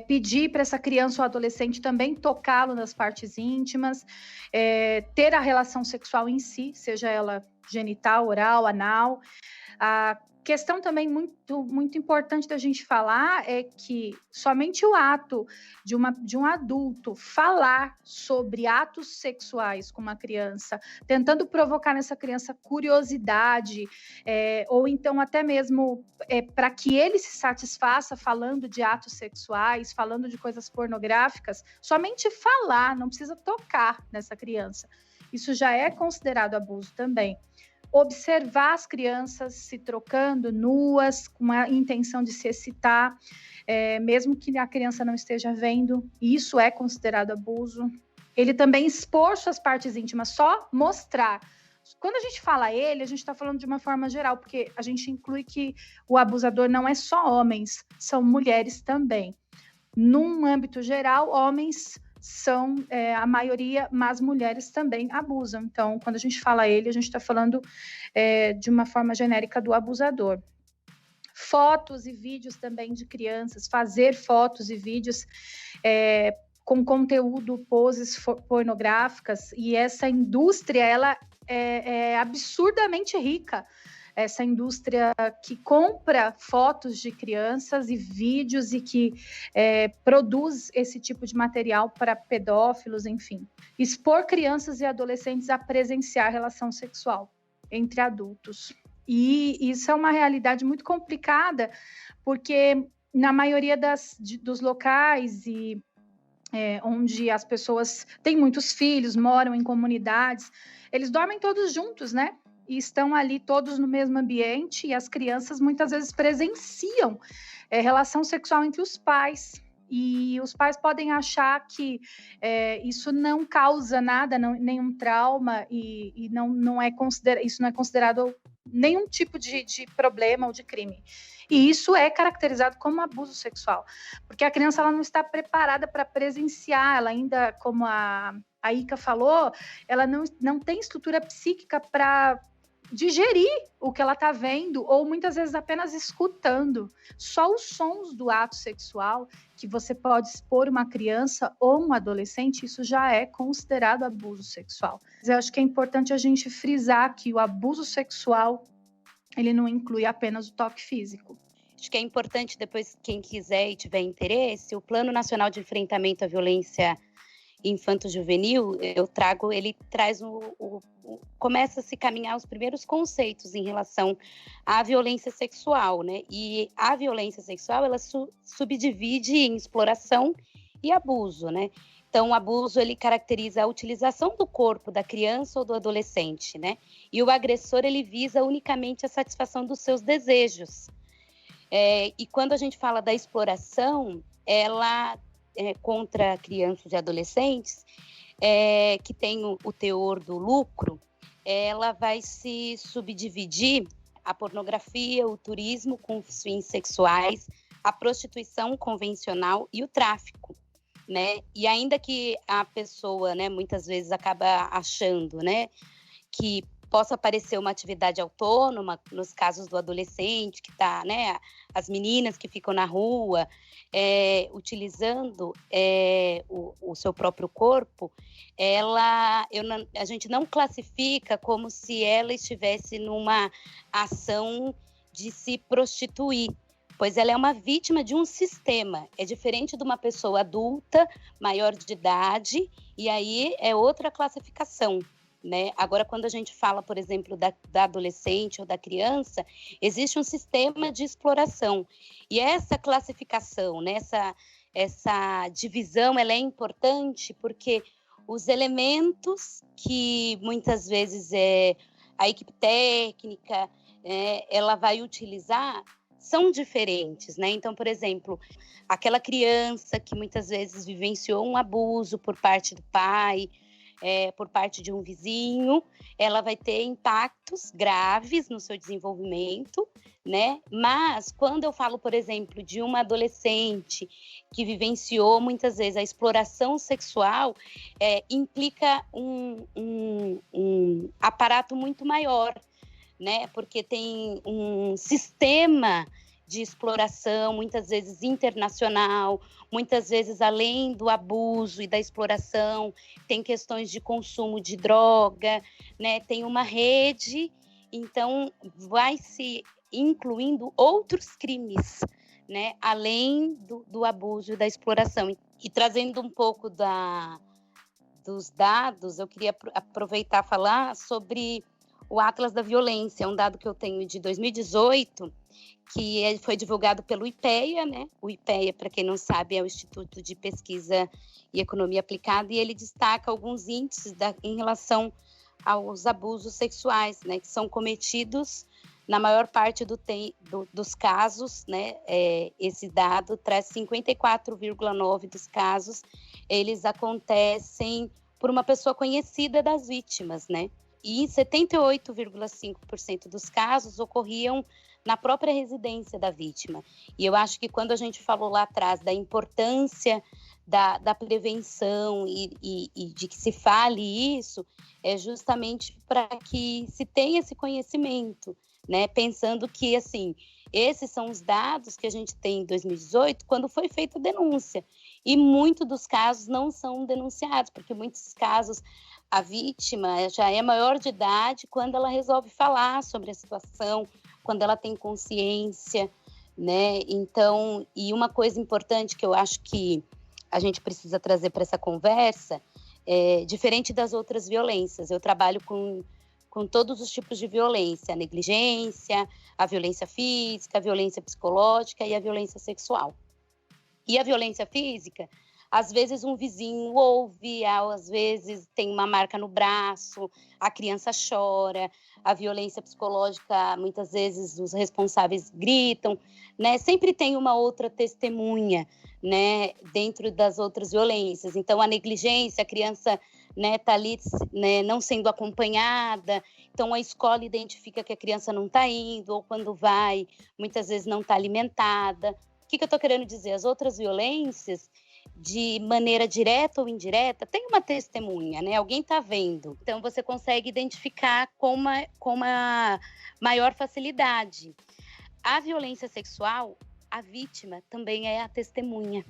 pedir para essa criança ou adolescente também tocá-lo nas partes íntimas, ter a relação sexual em si, seja ela genital, oral, anal. A questão também muito, muito importante da gente falar é que somente o ato de um adulto falar sobre atos sexuais com uma criança, tentando provocar nessa criança curiosidade, ou então até mesmo para que ele se satisfaça falando de atos sexuais, falando de coisas pornográficas, somente falar, não precisa tocar nessa criança. Isso já é considerado abuso também. Observar as crianças se trocando nuas, com a intenção de se excitar, mesmo que a criança não esteja vendo, isso é considerado abuso. Ele também expor suas partes íntimas, só mostrar. Quando a gente fala ele, a gente está falando de uma forma geral, porque a gente inclui que o abusador não é só homens, são mulheres também. Num âmbito geral, homens são a maioria, mas mulheres também abusam. Então, quando a gente fala ele, a gente está falando de uma forma genérica do abusador. Fotos e vídeos também de crianças, fazer fotos e vídeos com conteúdo, poses pornográficas, e essa indústria, ela é absurdamente rica. Essa indústria que compra fotos de crianças e vídeos e que produz esse tipo de material para pedófilos, enfim. Expor crianças e adolescentes a presenciar relação sexual entre adultos. E isso é uma realidade muito complicada, porque na maioria dos locais onde as pessoas têm muitos filhos, moram em comunidades, eles dormem todos juntos, né? E estão ali todos no mesmo ambiente, e as crianças muitas vezes presenciam relação sexual entre os pais. E os pais podem achar que isso não causa nada, nenhum trauma, e isso não é considerado nenhum tipo de problema ou de crime. E isso é caracterizado como abuso sexual, porque a criança ela não está preparada para presenciar, ela ainda, como a Ica falou, ela não tem estrutura psíquica para digerir o que ela está vendo, ou muitas vezes apenas escutando. Só os sons do ato sexual que você pode expor uma criança ou um adolescente, isso já é considerado abuso sexual. Mas eu acho que é importante a gente frisar que o abuso sexual, ele não inclui apenas o toque físico. Acho que é importante, depois, quem quiser e tiver interesse, o Plano Nacional de Enfrentamento à Violência Infanto-Juvenil, ele traz começa a se caminhar os primeiros conceitos em relação à violência sexual, né? E a violência sexual, ela subdivide em exploração e abuso, né? Então, o abuso, ele caracteriza a utilização do corpo da criança ou do adolescente, né? E o agressor, ele visa unicamente a satisfação dos seus desejos. E quando a gente fala da exploração, ela contra crianças e adolescentes, que tem o teor do lucro, ela vai se subdividir a pornografia, o turismo com fins sexuais, a prostituição convencional e o tráfico, né? E ainda que a pessoa, né, muitas vezes acaba achando, né, que possa parecer uma atividade autônoma, nos casos do adolescente que está, né, as meninas que ficam na rua, utilizando o seu próprio corpo, a gente não classifica como se ela estivesse numa ação de se prostituir, pois ela é uma vítima de um sistema, é diferente de uma pessoa adulta, maior de idade, e aí é outra classificação. Né? Agora, quando a gente fala, por exemplo, da adolescente ou da criança, existe um sistema de exploração. E essa classificação, né, essa divisão, ela é importante porque os elementos que muitas vezes a equipe técnica ela vai utilizar são diferentes, né? Então, por exemplo, aquela criança que muitas vezes vivenciou um abuso por parte do pai, por parte de um vizinho, ela vai ter impactos graves no seu desenvolvimento, né? Mas quando eu falo, por exemplo, de uma adolescente que vivenciou muitas vezes a exploração sexual, implica um aparato muito maior, né? Porque tem um sistema de exploração, muitas vezes internacional, muitas vezes além do abuso e da exploração, tem questões de consumo de droga, né? Tem uma rede, então vai se incluindo outros crimes, né? Além do abuso e da exploração. E trazendo um pouco dos dados, eu queria aproveitar e falar sobre o Atlas da Violência, um dado que eu tenho de 2018, que foi divulgado pelo IPEA, né? O IPEA, para quem não sabe, é o Instituto de Pesquisa e Economia Aplicada, e ele destaca alguns índices em relação aos abusos sexuais, né? Que são cometidos na maior parte dos casos, né? Esse dado traz 54,9% dos casos, eles acontecem por uma pessoa conhecida das vítimas, né? E 78,5% dos casos ocorriam na própria residência da vítima. E eu acho que quando a gente falou lá atrás da importância da prevenção e de que se fale isso, é justamente para que se tenha esse conhecimento, né? Pensando que, assim, esses são os dados que a gente tem em 2018, quando foi feita a denúncia. E muitos dos casos não são denunciados, porque muitos casos a vítima já é maior de idade quando ela resolve falar sobre a situação, quando ela tem consciência, né? Então, e uma coisa importante que eu acho que a gente precisa trazer para essa conversa, diferente das outras violências, eu trabalho com com todos os tipos de violência, a negligência, a violência física, a violência psicológica e a violência sexual. E a violência física, às vezes um vizinho ouve, às vezes tem uma marca no braço, a criança chora. A violência psicológica, muitas vezes os responsáveis gritam, né? Sempre tem uma outra testemunha, né, dentro das outras violências. Então, a negligência, a criança, né, tá ali, né, não sendo acompanhada, então a escola identifica que a criança não está indo, ou quando vai, muitas vezes não está alimentada. O que eu estou querendo dizer? As outras violências, de maneira direta ou indireta, tem uma testemunha, né? Alguém está vendo. Então, você consegue identificar com uma maior facilidade. A violência sexual, a vítima também é a testemunha.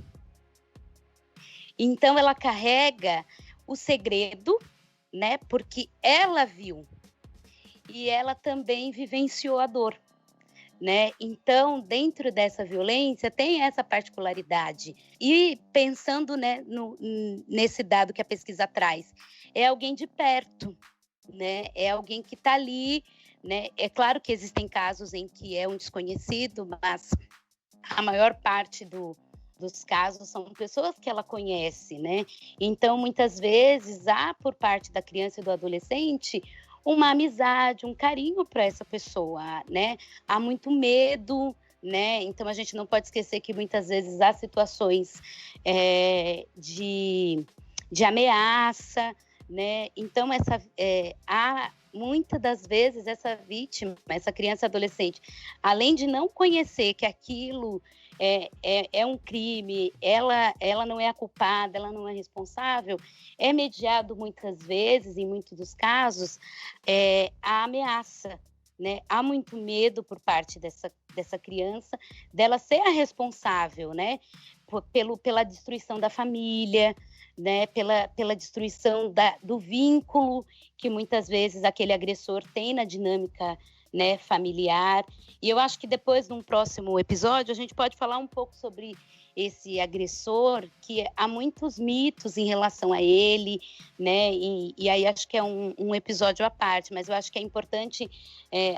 Então, ela carrega o segredo, né? Porque ela viu e ela também vivenciou a dor, né? Então, dentro dessa violência, tem essa particularidade. E pensando, né, nesse dado que a pesquisa traz, é alguém de perto, né? É alguém que está ali, né? É claro que existem casos em que é um desconhecido, mas a maior parte dos casos são pessoas que ela conhece, né? Então, muitas vezes, há por parte da criança e do adolescente uma amizade, um carinho para essa pessoa, né? Há muito medo, né? Então, a gente não pode esquecer que muitas vezes há situações de ameaça, né? Então, há muitas das vezes essa vítima, essa criança e adolescente, além de não conhecer que aquilo é um crime, ela não é a culpada, ela não é responsável, é mediado muitas vezes, em muitos dos casos, a ameaça, né? Há muito medo por parte dessa criança, dela ser a responsável, né? Pela destruição da família, né? Pela destruição do vínculo que muitas vezes aquele agressor tem na dinâmica, né, familiar. E eu acho que depois, num próximo episódio, a gente pode falar um pouco sobre esse agressor, que há muitos mitos em relação a ele, né, e aí acho que é um episódio à parte, mas eu acho que é importante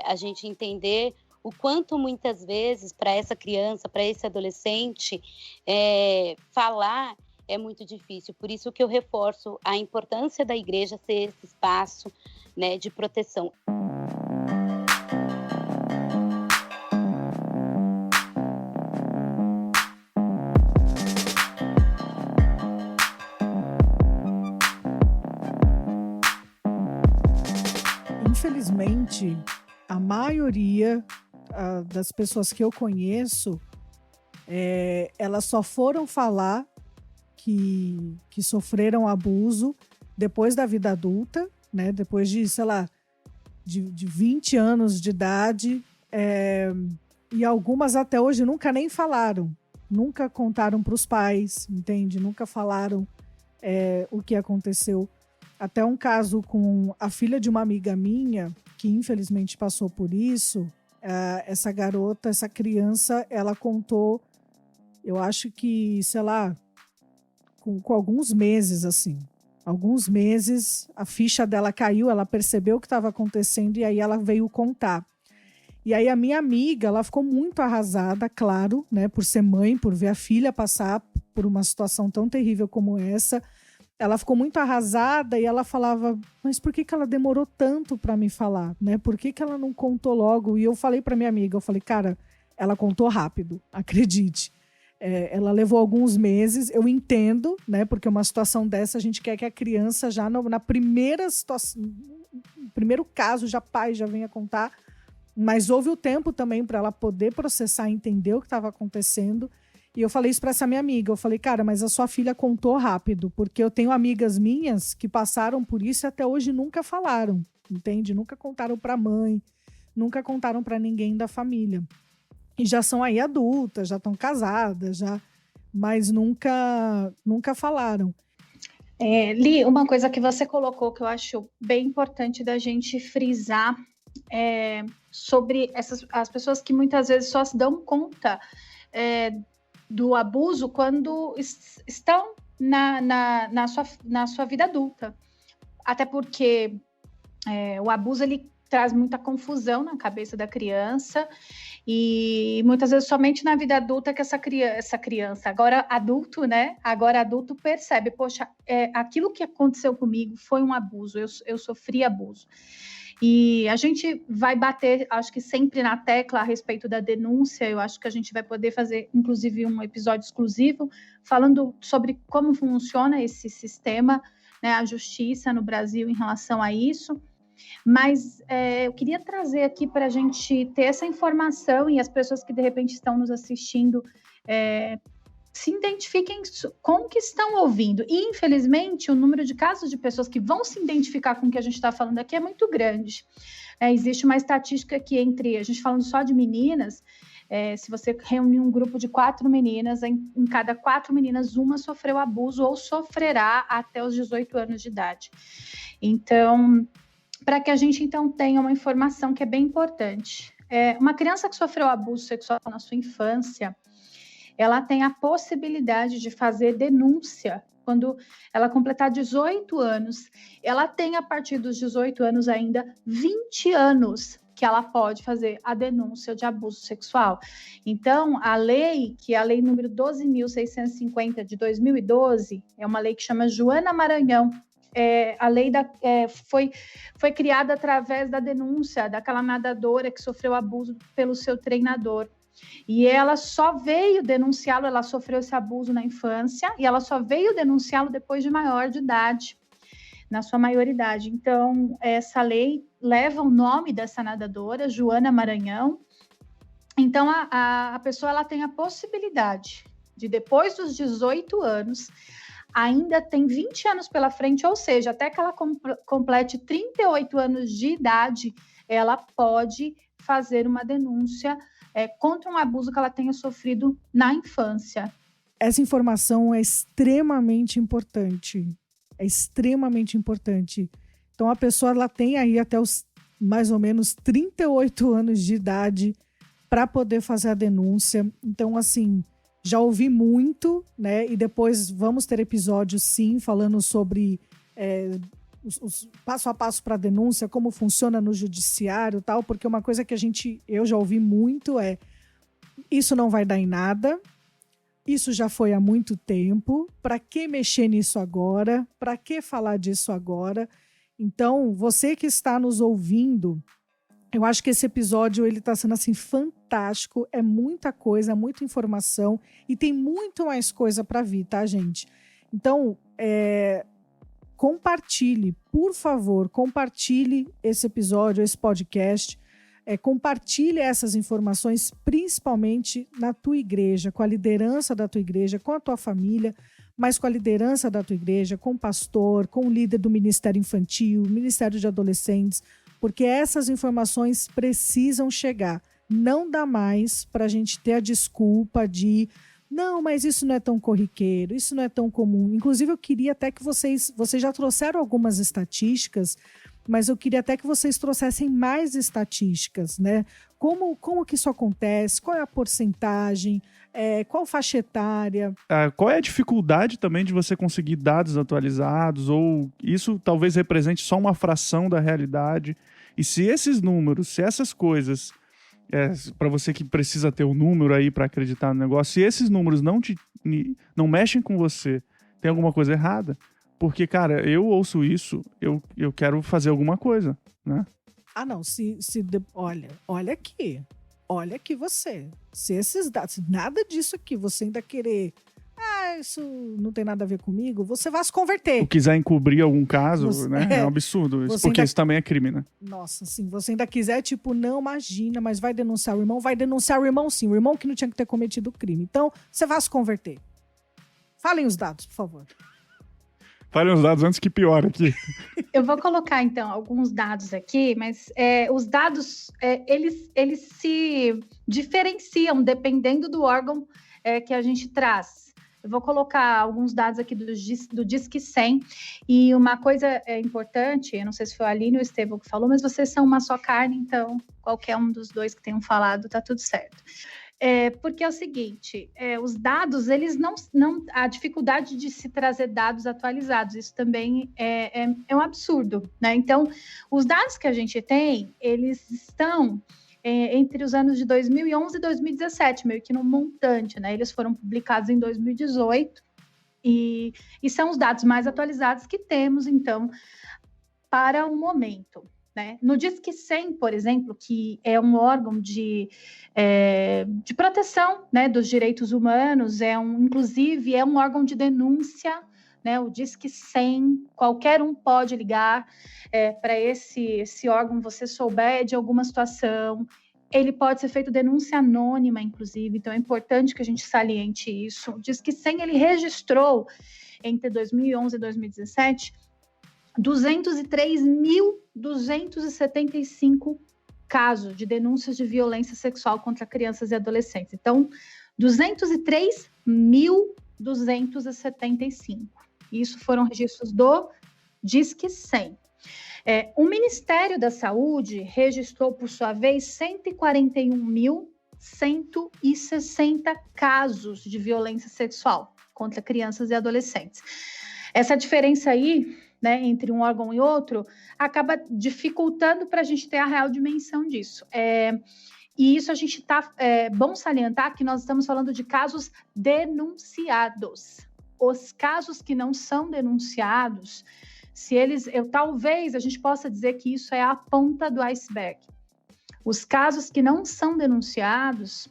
a gente entender o quanto muitas vezes para essa criança, para esse adolescente, falar é muito difícil. Por isso que eu reforço a importância da igreja ser esse espaço, né, de proteção. Infelizmente, a maioria das pessoas que eu conheço, elas só foram falar que sofreram abuso depois da vida adulta, né? Depois de, sei lá, de 20 anos de idade, e algumas até hoje nunca nem falaram, nunca contaram para os pais, entende? Nunca falaram o que aconteceu. Até um caso com a filha de uma amiga minha, que infelizmente passou por isso, essa garota, essa criança, ela contou, eu acho que, sei lá, com alguns meses, assim. Alguns meses, a ficha dela caiu, ela percebeu o que estava acontecendo e aí ela veio contar. E aí a minha amiga, ela ficou muito arrasada, claro, né, por ser mãe, por ver a filha passar por uma situação tão terrível como essa. Ela ficou muito arrasada e ela falava, mas por que ela demorou tanto para me falar, né? Por que ela não contou logo? E eu falei para minha amiga, eu falei, cara, ela contou rápido, acredite. Ela levou alguns meses, eu entendo, né? Porque uma situação dessa, a gente quer que a criança já na primeira situação, no primeiro caso, pai já venha contar, mas houve o tempo também para ela poder processar, entender o que estava acontecendo. E eu falei isso para essa minha amiga, eu falei, cara, mas a sua filha contou rápido, porque eu tenho amigas minhas que passaram por isso e até hoje nunca falaram, entende? Nunca contaram para a mãe, nunca contaram para ninguém da família. E já são aí adultas, já estão casadas, mas nunca falaram. Li, uma coisa que você colocou que eu acho bem importante da gente frisar sobre as pessoas que muitas vezes só se dão conta do abuso quando estão na sua vida adulta. Até porque O abuso, ele traz muita confusão na cabeça da criança, e muitas vezes somente na vida adulta que essa criança, agora adulto percebe, poxa, aquilo que aconteceu comigo foi um abuso, eu sofri abuso. E a gente vai bater, acho que sempre na tecla a respeito da denúncia. Eu acho que a gente vai poder fazer, inclusive, um episódio exclusivo falando sobre como funciona esse sistema, né, a justiça no Brasil em relação a isso. Mas eu queria trazer aqui para a gente ter essa informação, e as pessoas que de repente estão nos assistindo se identifiquem com o que estão ouvindo. E, infelizmente, o número de casos de pessoas que vão se identificar com o que a gente está falando aqui é muito grande. Existe uma estatística que a gente falando só de meninas, se você reunir um grupo de 4 meninas, em cada 4 meninas, uma sofreu abuso ou sofrerá até os 18 anos de idade. Então, para que a gente, então, tenha uma informação que é bem importante. Uma criança que sofreu abuso sexual na sua infância, ela tem a possibilidade de fazer denúncia quando ela completar 18 anos. Ela tem, a partir dos 18 anos ainda, 20 anos que ela pode fazer a denúncia de abuso sexual. Então, a lei, que é a lei número 12.650 de 2012, é uma lei que chama Joana Maranhão. A lei foi criada através da denúncia daquela nadadora que sofreu abuso pelo seu treinador. E ela só veio denunciá-lo, ela sofreu esse abuso na infância, e ela só veio denunciá-lo depois de maior de idade, na sua maioridade. Então, essa lei leva o nome dessa nadadora, Joana Maranhão. Então, a pessoa ela tem a possibilidade de, depois dos 18 anos, ainda tem 20 anos pela frente, ou seja, até que ela complete 38 anos de idade, ela pode fazer uma denúncia contra um abuso que ela tenha sofrido na infância. Essa informação é extremamente importante. É extremamente importante. Então, a pessoa ela tem aí até os mais ou menos 38 anos de idade para poder fazer a denúncia. Então, assim, já ouvi muito, né? E depois vamos ter episódios, sim, falando sobre os passo a passo para a denúncia, como funciona no judiciário e tal, porque uma coisa que eu já ouvi muito isso não vai dar em nada, isso já foi há muito tempo, para que mexer nisso agora, para que falar disso agora? Então, você que está nos ouvindo, eu acho que esse episódio ele está sendo assim fantástico, é muita coisa, muita informação e tem muito mais coisa para vir, tá, gente? Então, compartilhe, por favor, compartilhe esse episódio, esse podcast, compartilhe essas informações, principalmente na tua igreja, com a liderança da tua igreja, com a tua família, mas com a liderança da tua igreja, com o pastor, com o líder do Ministério Infantil, Ministério de Adolescentes, porque essas informações precisam chegar. Não dá mais para a gente ter a desculpa de não, mas isso não é tão corriqueiro, isso não é tão comum. Inclusive, eu queria até que vocês já trouxeram algumas estatísticas, mas eu queria até que vocês trouxessem mais estatísticas, né? Como que isso acontece? Qual é a porcentagem? Qual faixa etária? Qual é a dificuldade também de você conseguir dados atualizados? Ou isso talvez represente só uma fração da realidade? E se esses números, se essas coisas, para você que precisa ter o número aí para acreditar no negócio, se esses números não mexem com você, tem alguma coisa errada? Porque, cara, eu ouço isso, eu quero fazer alguma coisa, né? Ah, não, olha aqui você, se esses dados, nada disso aqui, você ainda querer, isso não tem nada a ver comigo, você vai se converter. Se quiser encobrir algum caso, né, é um absurdo, porque isso também é crime, né? Nossa, assim, você ainda quiser, não, imagina, mas vai denunciar o irmão sim, o irmão que não tinha que ter cometido o crime, então você vai se converter. Falem os dados, por favor. Falem os dados antes que piore aqui. Eu vou colocar, então, alguns dados aqui, mas os dados, eles se diferenciam dependendo do órgão que a gente traz. Eu vou colocar alguns dados aqui do Disque 100, e uma coisa importante, eu não sei se foi a Aline ou o Estevão que falou, mas vocês são uma só carne, então qualquer um dos dois que tenham falado, tá tudo certo. Porque é o seguinte, os dados, eles não... A dificuldade de se trazer dados atualizados, isso também é um absurdo, né? Então, os dados que a gente tem, eles estão entre os anos de 2011 e 2017, meio que no montante, né? Eles foram publicados em 2018 e são os dados mais atualizados que temos, então, para o momento. Né? No Disque 100, por exemplo, que é um órgão de proteção, né, dos direitos humanos, inclusive é um órgão de denúncia, né? O Disque 100, qualquer um pode ligar para esse órgão, você souber de alguma situação, ele pode ser feito denúncia anônima, inclusive, então é importante que a gente saliente isso. O Disque 100, ele registrou, entre 2011 e 2017, 203.275 casos de denúncias de violência sexual contra crianças e adolescentes. Então, 203.275. Isso foram registros do Disque 100. O Ministério da Saúde registrou, por sua vez, 141.160 casos de violência sexual contra crianças e adolescentes. Essa diferença aí, né, entre um órgão e outro, acaba dificultando para a gente ter a real dimensão disso. E isso a gente está... bom salientar que nós estamos falando de casos denunciados. Os casos que não são denunciados, talvez a gente possa dizer que isso é a ponta do iceberg. Os casos que não são denunciados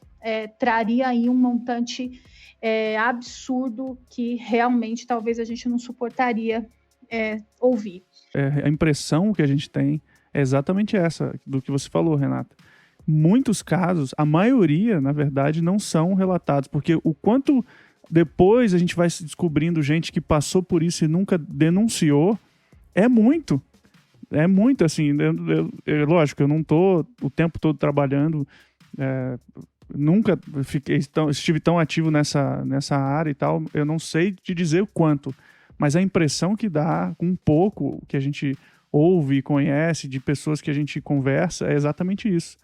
traria aí um montante absurdo que realmente talvez a gente não suportaria ouvir. A impressão que a gente tem é exatamente essa, do que você falou, Renata. Muitos casos, a maioria, na verdade, não são relatados, porque o quanto depois a gente vai descobrindo gente que passou por isso e nunca denunciou, é muito, assim, lógico, eu não estou o tempo todo trabalhando, nunca estive tão ativo nessa área e tal, eu não sei te dizer o quanto, mas a impressão que dá, um pouco que a gente ouve e conhece de pessoas que a gente conversa, é exatamente isso.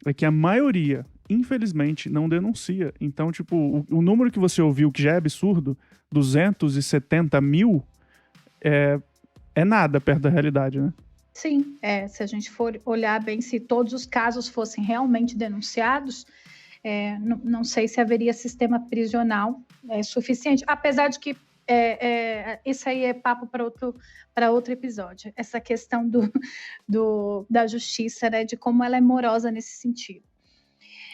É que a maioria, infelizmente, não denuncia. Então, tipo, o número que você ouviu, que já é absurdo, 270 mil, é nada perto da realidade, né? Sim, se a gente for olhar bem, se todos os casos fossem realmente denunciados, não sei se haveria sistema prisional suficiente, apesar de que isso aí é papo para outro episódio, essa questão da justiça, né, de como ela é morosa nesse sentido.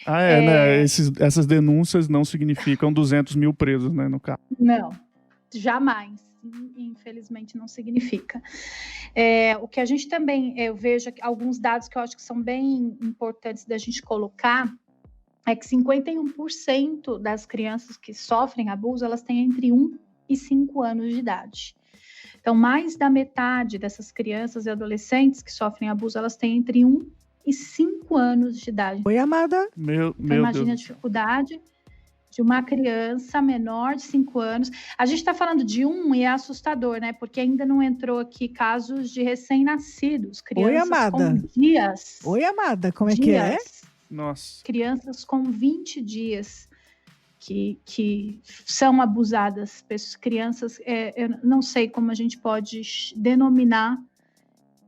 Né? Essas denúncias não significam 200 mil presos, né, no caso. Não, jamais. Infelizmente não significa. O que a gente também, eu vejo alguns dados que eu acho que são bem importantes da gente colocar, é que 51% das crianças que sofrem abuso, elas têm entre 1 e 5 anos de idade. Então, mais da metade dessas crianças e adolescentes que sofrem abuso, elas têm entre 1 e 5 anos de idade. Oi, amada. Meu imagina Deus. A dificuldade de uma criança menor de 5 anos. A gente está falando de 1 e é assustador, né? Porque ainda não entrou aqui casos de recém-nascidos, crianças. Oi, amada. Com dias. Oi, amada, como é dias, que é? Nossa. Crianças com 20 dias que são abusadas. Crianças, eu não sei como a gente pode denominar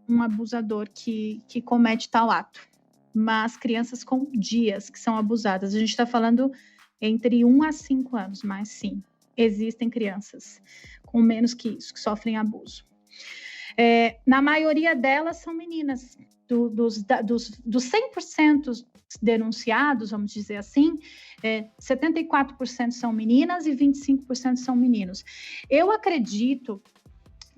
um abusador que comete tal ato, mas crianças com dias que são abusadas. A gente está falando entre 1 a 5 anos, mas sim, existem crianças com menos que isso, que sofrem abuso. Na maioria delas são meninas. Dos 100% denunciados, vamos dizer assim, 74% são meninas e 25% são meninos. Eu acredito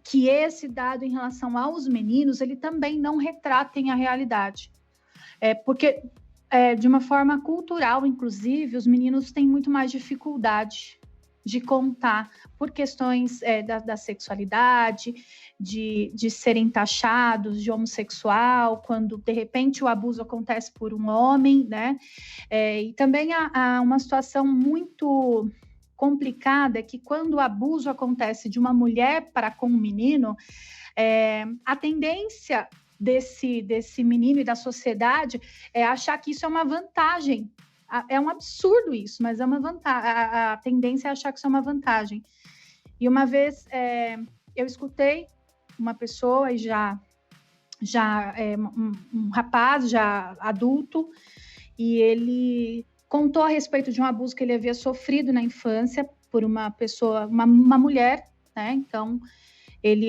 que esse dado em relação aos meninos, ele também não retrata a realidade. Porque, de uma forma cultural, inclusive, os meninos têm muito mais dificuldade de contar por questões da sexualidade, de serem taxados de homossexual, quando, de repente, o abuso acontece por um homem, né? E também há uma situação muito complicada, que quando o abuso acontece de uma mulher para com um menino, a tendência desse menino e da sociedade é achar que isso é uma vantagem É um absurdo isso, mas é uma vantagem. A tendência é achar que isso é uma vantagem. E uma vez eu escutei uma pessoa, e um rapaz já adulto, e ele contou a respeito de um abuso que ele havia sofrido na infância por uma pessoa, uma mulher, né? Então, ele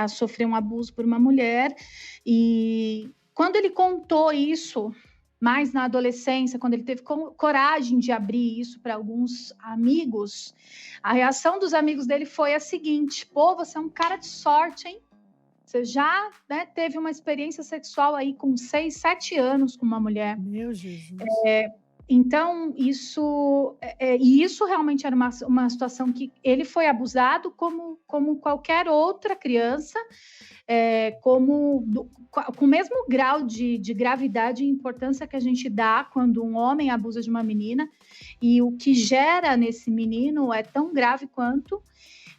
sofreu um abuso por uma mulher, e quando ele contou isso, mais na adolescência, quando ele teve coragem de abrir isso para alguns amigos, a reação dos amigos dele foi a seguinte: pô, você é um cara de sorte, hein? Você já, né, teve uma experiência sexual aí com 6, 7 anos com uma mulher. Meu Jesus. Então, isso realmente era uma situação que ele foi abusado como qualquer outra criança, com o mesmo grau de gravidade e importância que a gente dá quando um homem abusa de uma menina, e o que gera nesse menino é tão grave quanto,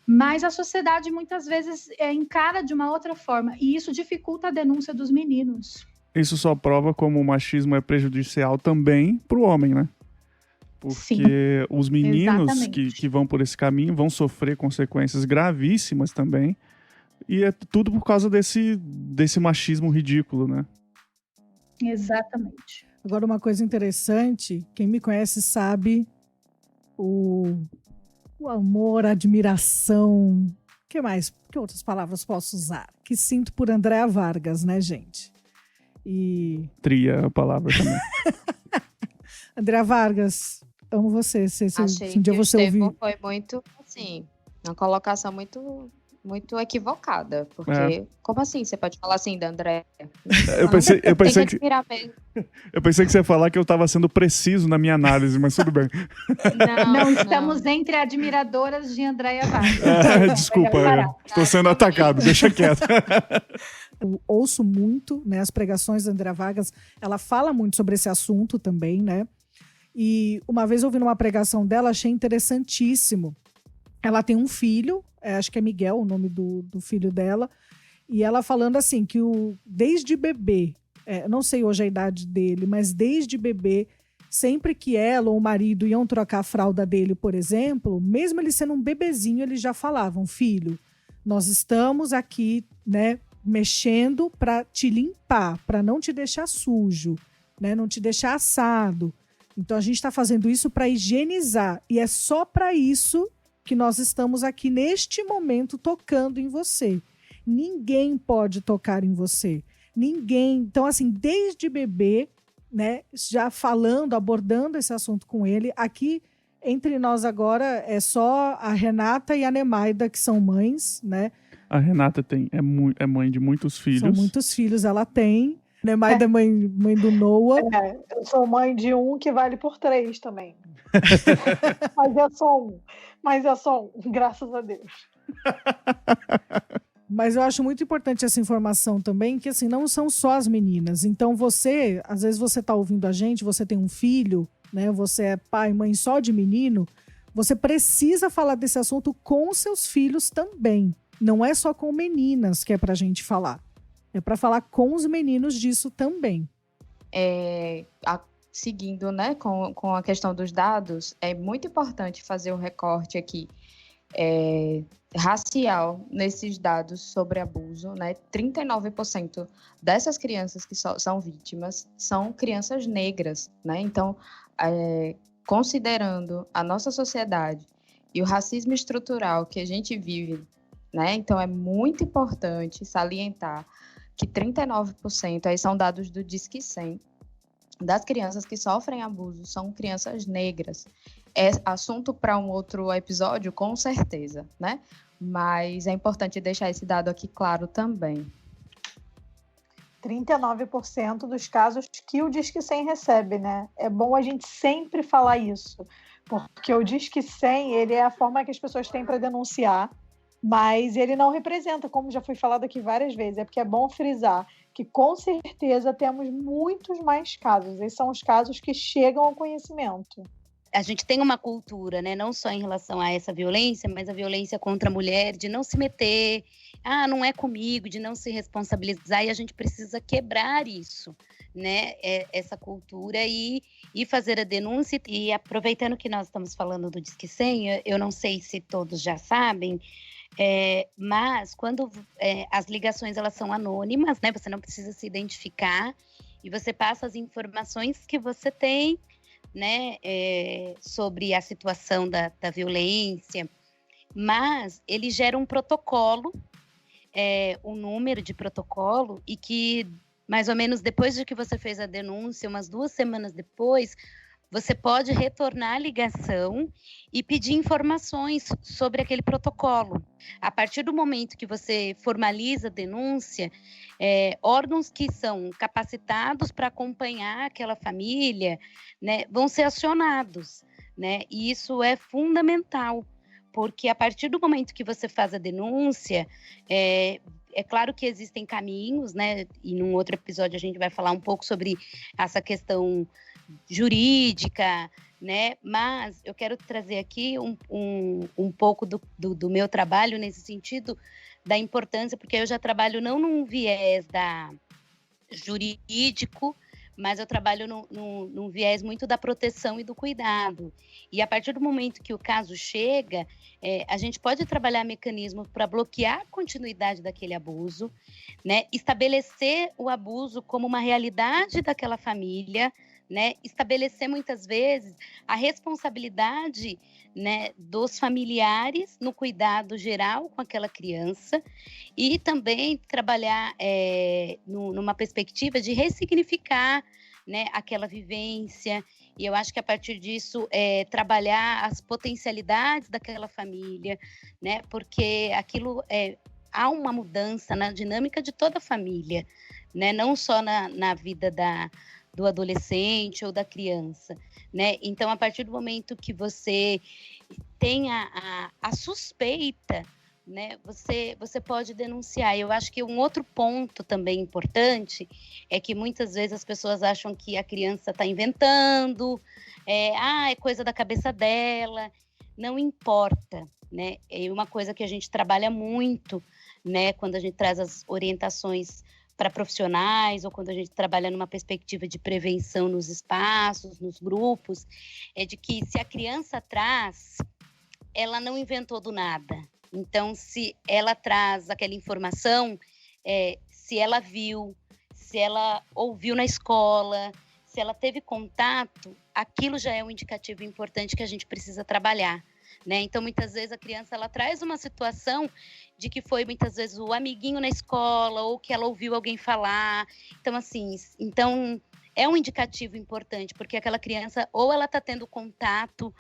mas a sociedade muitas vezes encara de uma outra forma, e isso dificulta a denúncia dos meninos. Isso só prova como o machismo é prejudicial também pro homem, né? Porque Sim, os meninos que vão por esse caminho vão sofrer consequências gravíssimas também. E é tudo por causa desse machismo ridículo, né? Exatamente. Agora, uma coisa interessante, quem me conhece sabe o amor, a admiração, que mais? Que outras palavras posso usar? Que sinto por Andréa Vargas, né, gente? E... Tria a palavra também. Andréa Vargas, amo você. Se Achei um dia que você o Estevão ouvir... foi muito, assim, uma colocação muito, muito equivocada. Porque, como assim? Você pode falar assim da Andréa? Eu pensei Tem que que admirar mesmo. eu pensei que você ia falar que eu estava sendo preciso na minha análise, mas tudo bem. Não estamos entre admiradoras de Andréa Vargas. Desculpa, estou sendo atacado, deixa quieto. Eu ouço muito, né, as pregações da Andréa Vargas, ela fala muito sobre esse assunto também, né? E uma vez ouvindo uma pregação dela, achei interessantíssimo. Ela tem um filho, acho que é Miguel o nome do filho dela, e ela falando assim, que desde bebê, não sei hoje a idade dele, mas desde bebê, sempre que ela ou o marido iam trocar a fralda dele, por exemplo, mesmo ele sendo um bebezinho, eles já falavam: filho, nós estamos aqui, né, mexendo para te limpar, para não te deixar sujo, né, não te deixar assado. Então a gente está fazendo isso para higienizar, e é só para isso que nós estamos aqui neste momento tocando em você. Ninguém pode tocar em você. Ninguém. Então, assim, desde bebê, né, já falando, abordando esse assunto com ele. Aqui, entre nós agora, é só a Renata e a Nemaida, que são mães, né? A Renata é mãe de muitos filhos. São muitos filhos, ela tem. Nemaida é mãe do Noah. Eu sou mãe de um que vale por 3 também. Mas é só um, graças a Deus. Mas eu acho muito importante essa informação também, que assim, não são só as meninas. Então você, às vezes você tá ouvindo a gente, você tem um filho, né? Você é pai, mãe só de menino, você precisa falar desse assunto com seus filhos também. Não é só com meninas que é pra gente falar. É pra falar com os meninos disso também. Seguindo, né, com a questão dos dados, é muito importante fazer um recorte aqui racial nesses dados sobre abuso, né? 39% dessas crianças que são vítimas são crianças negras, né? Então, considerando a nossa sociedade e o racismo estrutural que a gente vive, né? Então, é muito importante salientar que 39%, aí são dados do Disque 100, das crianças que sofrem abuso são crianças negras. É assunto para um outro episódio, com certeza, né? Mas é importante deixar esse dado aqui claro também. 39% dos casos que o Disque 100 recebe, né? É bom a gente sempre falar isso, porque o Disque 100, ele é a forma que as pessoas têm para denunciar, mas ele não representa, como já foi falado aqui várias vezes, é porque é bom frisar que com certeza temos muitos mais casos. Esses são os casos que chegam ao conhecimento. A gente tem uma cultura, né, não só em relação a essa violência, mas a violência contra a mulher, de não se meter, não é comigo, de não se responsabilizar, e a gente precisa quebrar isso, né, essa cultura e fazer a denúncia. E aproveitando que nós estamos falando do Disque 100, eu não sei se todos já sabem, mas quando as ligações elas são anônimas, né, você não precisa se identificar e você passa as informações que você tem, né, sobre a situação da violência, mas ele gera um protocolo, um número de protocolo, e que mais ou menos depois de que você fez a denúncia, umas 2 semanas depois, você pode retornar a ligação e pedir informações sobre aquele protocolo. A partir do momento que você formaliza a denúncia, órgãos que são capacitados para acompanhar aquela família, né, vão ser acionados, né? E isso é fundamental, porque a partir do momento que você faz a denúncia, é claro que existem caminhos, né? E num outro episódio a gente vai falar um pouco sobre essa questão jurídica, né? Mas eu quero trazer aqui um pouco do meu trabalho nesse sentido, da importância, porque eu já trabalho não num viés jurídico, mas eu trabalho num viés muito da proteção e do cuidado. E a partir do momento que o caso chega, a gente pode trabalhar mecanismos para bloquear a continuidade daquele abuso, né? Estabelecer o abuso como uma realidade daquela família, né? Estabelecer muitas vezes a responsabilidade, né, dos familiares no cuidado geral com aquela criança, e também trabalhar numa perspectiva de ressignificar, né, aquela vivência. E eu acho que a partir disso trabalhar as potencialidades daquela família, né, porque aquilo há uma mudança na dinâmica de toda a família, né, não só na vida do adolescente ou da criança, né? Então, a partir do momento que você tem a suspeita, né, você pode denunciar. Eu acho que um outro ponto também importante é que muitas vezes as pessoas acham que a criança está inventando, é coisa da cabeça dela. Não importa, né? É uma coisa que a gente trabalha muito, né, quando a gente traz as orientações para profissionais, ou quando a gente trabalha numa perspectiva de prevenção nos espaços, nos grupos, é de que se a criança traz, ela não inventou do nada. Então, se ela traz aquela informação, se ela viu, se ela ouviu na escola, se ela teve contato, aquilo já é um indicativo importante que a gente precisa trabalhar, né? Então, muitas vezes a criança ela traz uma situação de que foi muitas vezes o amiguinho na escola, ou que ela ouviu alguém falar. Então, assim, é um indicativo importante, porque aquela criança ou ela está tendo contato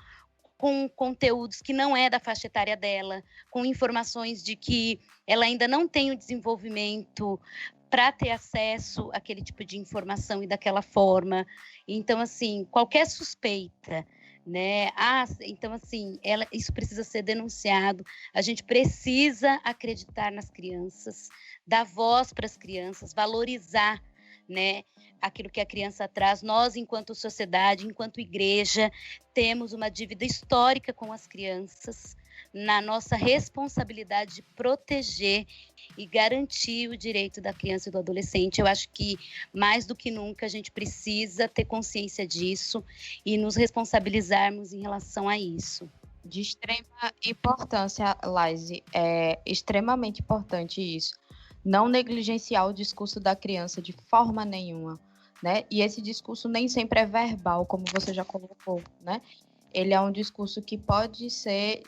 com conteúdos que não é da faixa etária dela, com informações de que ela ainda não tem o desenvolvimento para ter acesso àquele tipo de informação e daquela forma. Então, assim, qualquer suspeita, né? Então, assim, isso precisa ser denunciado. A gente precisa acreditar nas crianças, dar voz para as crianças, valorizar, né, aquilo que a criança traz. Nós, enquanto sociedade, enquanto igreja, temos uma dívida histórica com as crianças, na nossa responsabilidade de proteger e garantir o direito da criança e do adolescente. Eu acho que, mais do que nunca, a gente precisa ter consciência disso e nos responsabilizarmos em relação a isso. De extrema importância, Laise, é extremamente importante isso. Não negligenciar o discurso da criança de forma nenhuma, né? E esse discurso nem sempre é verbal, como você já colocou, né? Ele é um discurso que pode ser,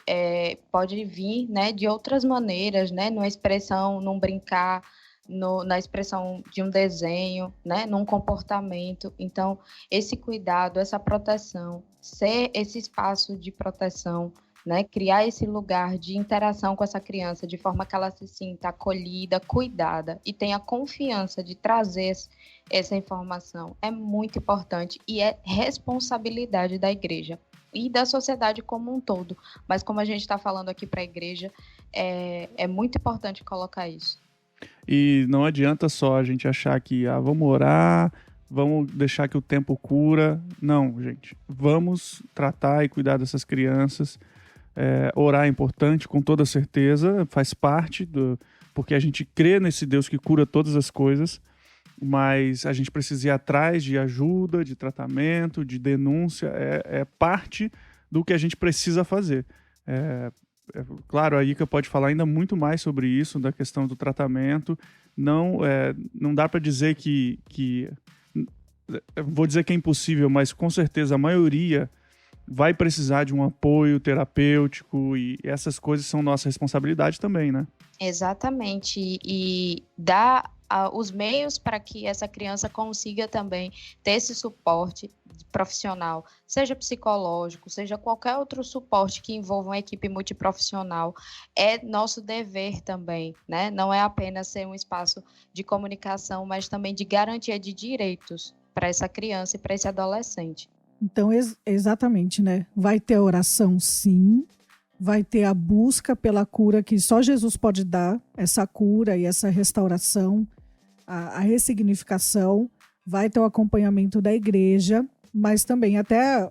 pode vir, né, de outras maneiras, né? Numa expressão, num brincar, na expressão de um desenho, né? Num comportamento. Então, esse cuidado, essa proteção, ser esse espaço de proteção, né, criar esse lugar de interação com essa criança de forma que ela se sinta acolhida, cuidada e tenha confiança de trazer essa informação é muito importante e é responsabilidade da igreja e da sociedade como um todo. Mas como a gente está falando aqui para a igreja, é muito importante colocar isso. E não adianta só a gente achar que vamos orar, vamos deixar que o tempo cura. Não, gente. Vamos tratar e cuidar dessas crianças. Orar é importante, com toda certeza, faz parte porque a gente crê nesse Deus que cura todas as coisas, mas a gente precisa ir atrás de ajuda, de tratamento, de denúncia, é parte do que a gente precisa fazer. Claro, a Ica pode falar ainda muito mais sobre isso, da questão do tratamento. Não dá para dizer que vou dizer que é impossível, mas com certeza a maioria vai precisar de um apoio terapêutico, e essas coisas são nossa responsabilidade também, né? Exatamente, e dar os meios para que essa criança consiga também ter esse suporte profissional, seja psicológico, seja qualquer outro suporte que envolva uma equipe multiprofissional, é nosso dever também, né? Não é apenas ser um espaço de comunicação, mas também de garantia de direitos para essa criança e para esse adolescente. Então, exatamente, né? Vai ter a oração, sim. Vai ter a busca pela cura que só Jesus pode dar, essa cura e essa restauração, a ressignificação. Vai ter o acompanhamento da igreja, mas também até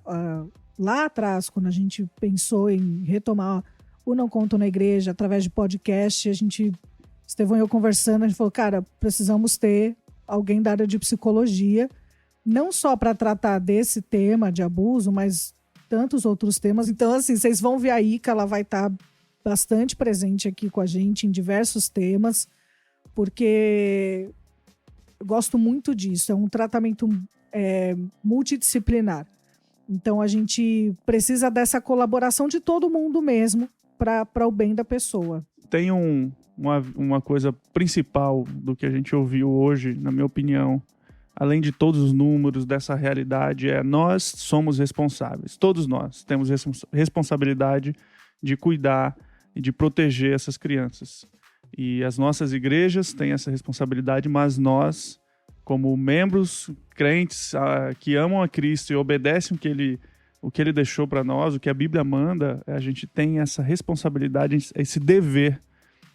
lá atrás, quando a gente pensou em retomar o Não Conto na Igreja, através de podcast, Estevão e eu conversando, a gente falou, cara, precisamos ter alguém da área de psicologia, não só para tratar desse tema de abuso, mas tantos outros temas. Então, assim, vocês vão ver a Ica, ela vai estar bastante presente aqui com a gente em diversos temas, porque eu gosto muito disso. É um tratamento multidisciplinar. Então, a gente precisa dessa colaboração de todo mundo mesmo para o bem da pessoa. Tem uma coisa principal do que a gente ouviu hoje, na minha opinião, além de todos os números dessa realidade, nós somos responsáveis. Todos nós temos responsabilidade de cuidar e de proteger essas crianças. E as nossas igrejas têm essa responsabilidade, mas nós, como membros crentes que amam a Cristo e obedecem o que ele deixou para nós, o que a Bíblia manda, a gente tem essa responsabilidade, esse dever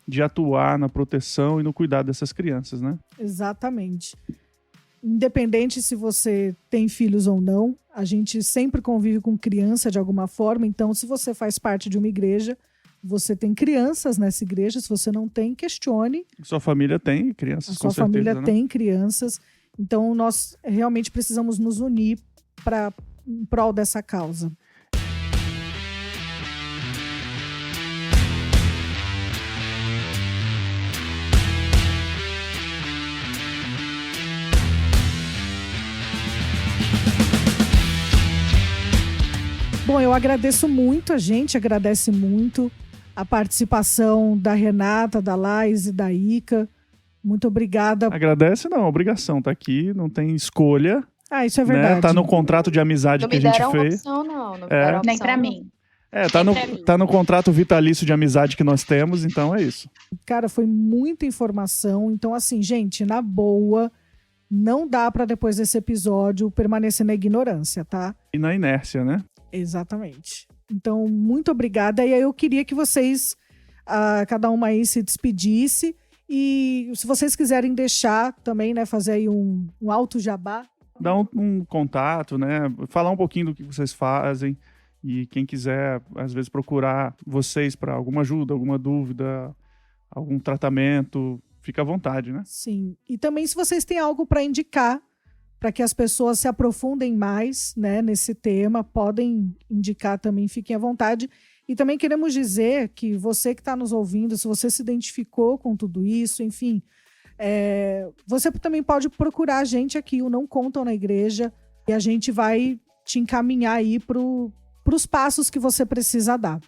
de atuar na proteção e no cuidado dessas crianças, né? Exatamente. Independente se você tem filhos ou não, a gente sempre convive com criança de alguma forma. Então, se você faz parte de uma igreja, você tem crianças nessa igreja. Se você não tem, questione. Sua família tem crianças, com certeza. Sua família, né? tem crianças. Então, nós realmente precisamos nos unir em prol dessa causa. Bom, eu agradeço muito, a gente agradece muito a participação da Renata, da Lais e da Ica. Muito obrigada. Agradece não, obrigação, tá aqui, não tem escolha. Ah, isso é verdade. Né? Tá no contrato de amizade que a gente fez. Opção, não me deram opção, nem pra mim. Tá no contrato vitalício de amizade que nós temos, então é isso. Cara, foi muita informação. Então, assim, gente, na boa, não dá pra depois desse episódio permanecer na ignorância, tá? E na inércia, né? Exatamente. Então, muito obrigada. E aí eu queria que vocês, cada uma aí se despedisse. E se vocês quiserem deixar também, né, fazer aí um alto jabá. Dar um contato, né? Falar um pouquinho do que vocês fazem. E quem quiser, às vezes, procurar vocês para alguma ajuda, alguma dúvida, algum tratamento, fica à vontade, né? Sim. E também se vocês têm algo para indicar, para que as pessoas se aprofundem mais, né, nesse tema, podem indicar também, fiquem à vontade. E também queremos dizer que você que está nos ouvindo, se você se identificou com tudo isso, enfim, você também pode procurar a gente aqui, o Não Contam na Igreja, e a gente vai te encaminhar aí para os passos que você precisa dar.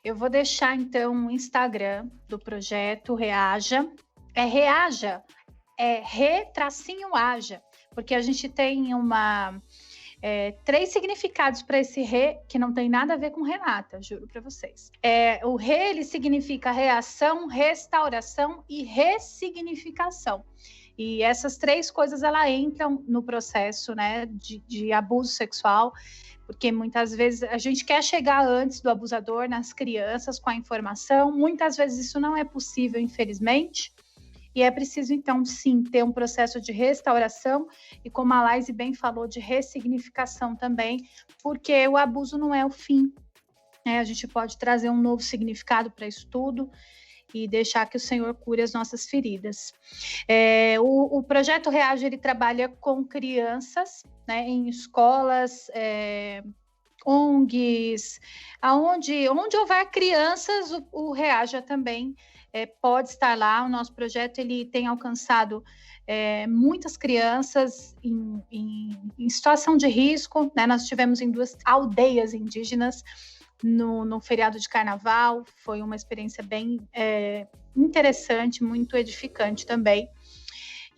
Eu vou deixar, então, o Instagram do projeto Reaja. Reaja, re-aja. Porque a gente tem 3 significados para esse que não tem nada a ver com Renata, juro para vocês. O ele significa reação, restauração e ressignificação. E essas 3 coisas, elas entram no processo, né, de abuso sexual, porque muitas vezes a gente quer chegar antes do abusador nas crianças com a informação. Muitas vezes isso não é possível, infelizmente. E é preciso, então, sim, ter um processo de restauração e, como a Laís bem falou, de ressignificação também, porque o abuso não é o fim, né? A gente pode trazer um novo significado para isso tudo e deixar que o Senhor cure as nossas feridas. O projeto Reage, ele trabalha com crianças, né, em escolas, ONGs, onde houver crianças, o Reaja também pode estar lá. O nosso projeto ele tem alcançado muitas crianças em situação de risco, né? Nós estivemos em 2 aldeias indígenas no feriado de carnaval, foi uma experiência bem interessante, muito edificante também.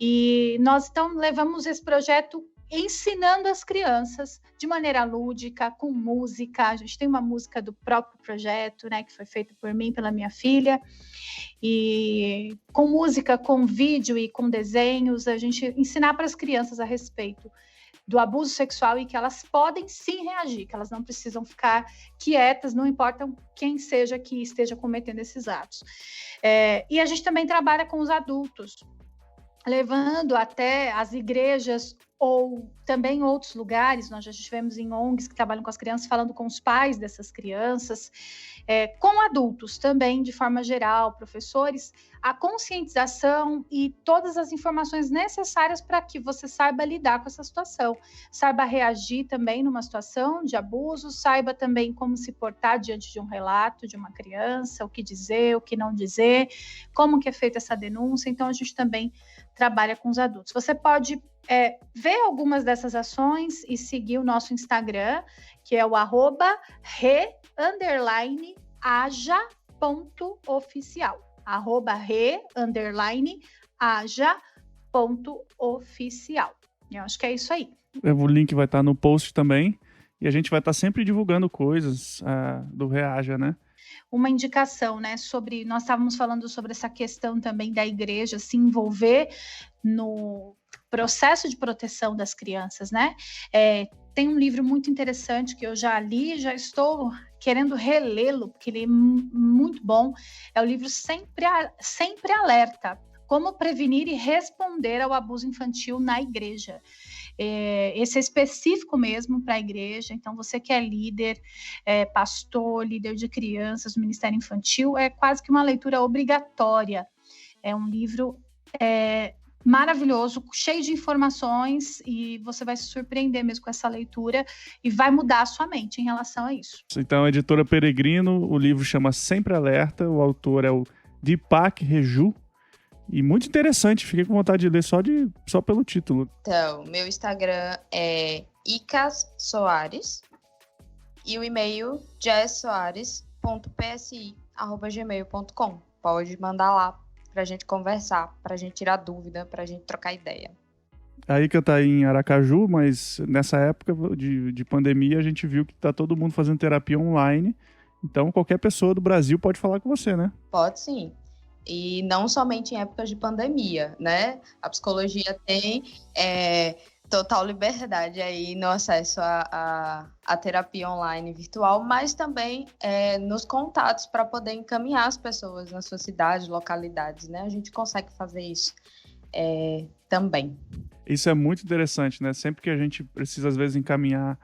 E nós então levamos esse projeto ensinando as crianças de maneira lúdica, com música. A gente tem uma música do próprio projeto, né, que foi feita por mim, pela minha filha, e com música, com vídeo e com desenhos, a gente ensinar para as crianças a respeito do abuso sexual e que elas podem sim reagir, que elas não precisam ficar quietas, não importa quem seja que esteja cometendo esses atos. E a gente também trabalha com os adultos, levando até as igrejas ou também em outros lugares. Nós já estivemos em ONGs que trabalham com as crianças, falando com os pais dessas crianças, com adultos também, de forma geral, professores, a conscientização e todas as informações necessárias para que você saiba lidar com essa situação, saiba reagir também numa situação de abuso, saiba também como se portar diante de um relato de uma criança, o que dizer, o que não dizer, como que é feita essa denúncia. Então, a gente também trabalha com os adultos. Você pode ver algumas dessas ações e seguir o nosso Instagram, que é o @re_aja.oficial. @re_aja.oficial. Eu acho que é isso aí. O link vai estar no post também. E a gente vai estar sempre divulgando coisas do Reaja, né? Uma indicação, né, nós estávamos falando sobre essa questão também da igreja se envolver no processo de proteção das crianças, né? Tem um livro muito interessante que eu já li, já estou querendo relê-lo, porque ele é muito bom. É o livro Sempre Alerta: Como Prevenir e Responder ao Abuso Infantil na Igreja. Esse é específico mesmo para a igreja. Então, você que é líder, pastor, líder de crianças do Ministério Infantil, é quase que uma leitura obrigatória. É um livro maravilhoso, cheio de informações, e você vai se surpreender mesmo com essa leitura e vai mudar a sua mente em relação a isso. Então, a editora Peregrino, o livro chama Sempre Alerta, o autor é o Deepak Reju, e muito interessante, fiquei com vontade de ler só pelo título. Então, meu Instagram é icassoares e o e-mail jsoares.psi@gmail.com. Pode mandar lá pra gente conversar, pra gente tirar dúvida, pra gente trocar ideia. A Ica tá em Aracaju, mas nessa época de pandemia a gente viu que tá todo mundo fazendo terapia online. Então qualquer pessoa do Brasil pode falar com você, né? Pode sim. E não somente em épocas de pandemia, né? A psicologia tem total liberdade aí no acesso à terapia online virtual, mas também nos contatos para poder encaminhar as pessoas nas suas cidades, localidades, né? A gente consegue fazer isso também. Isso é muito interessante, né? Sempre que a gente precisa, às vezes, encaminhar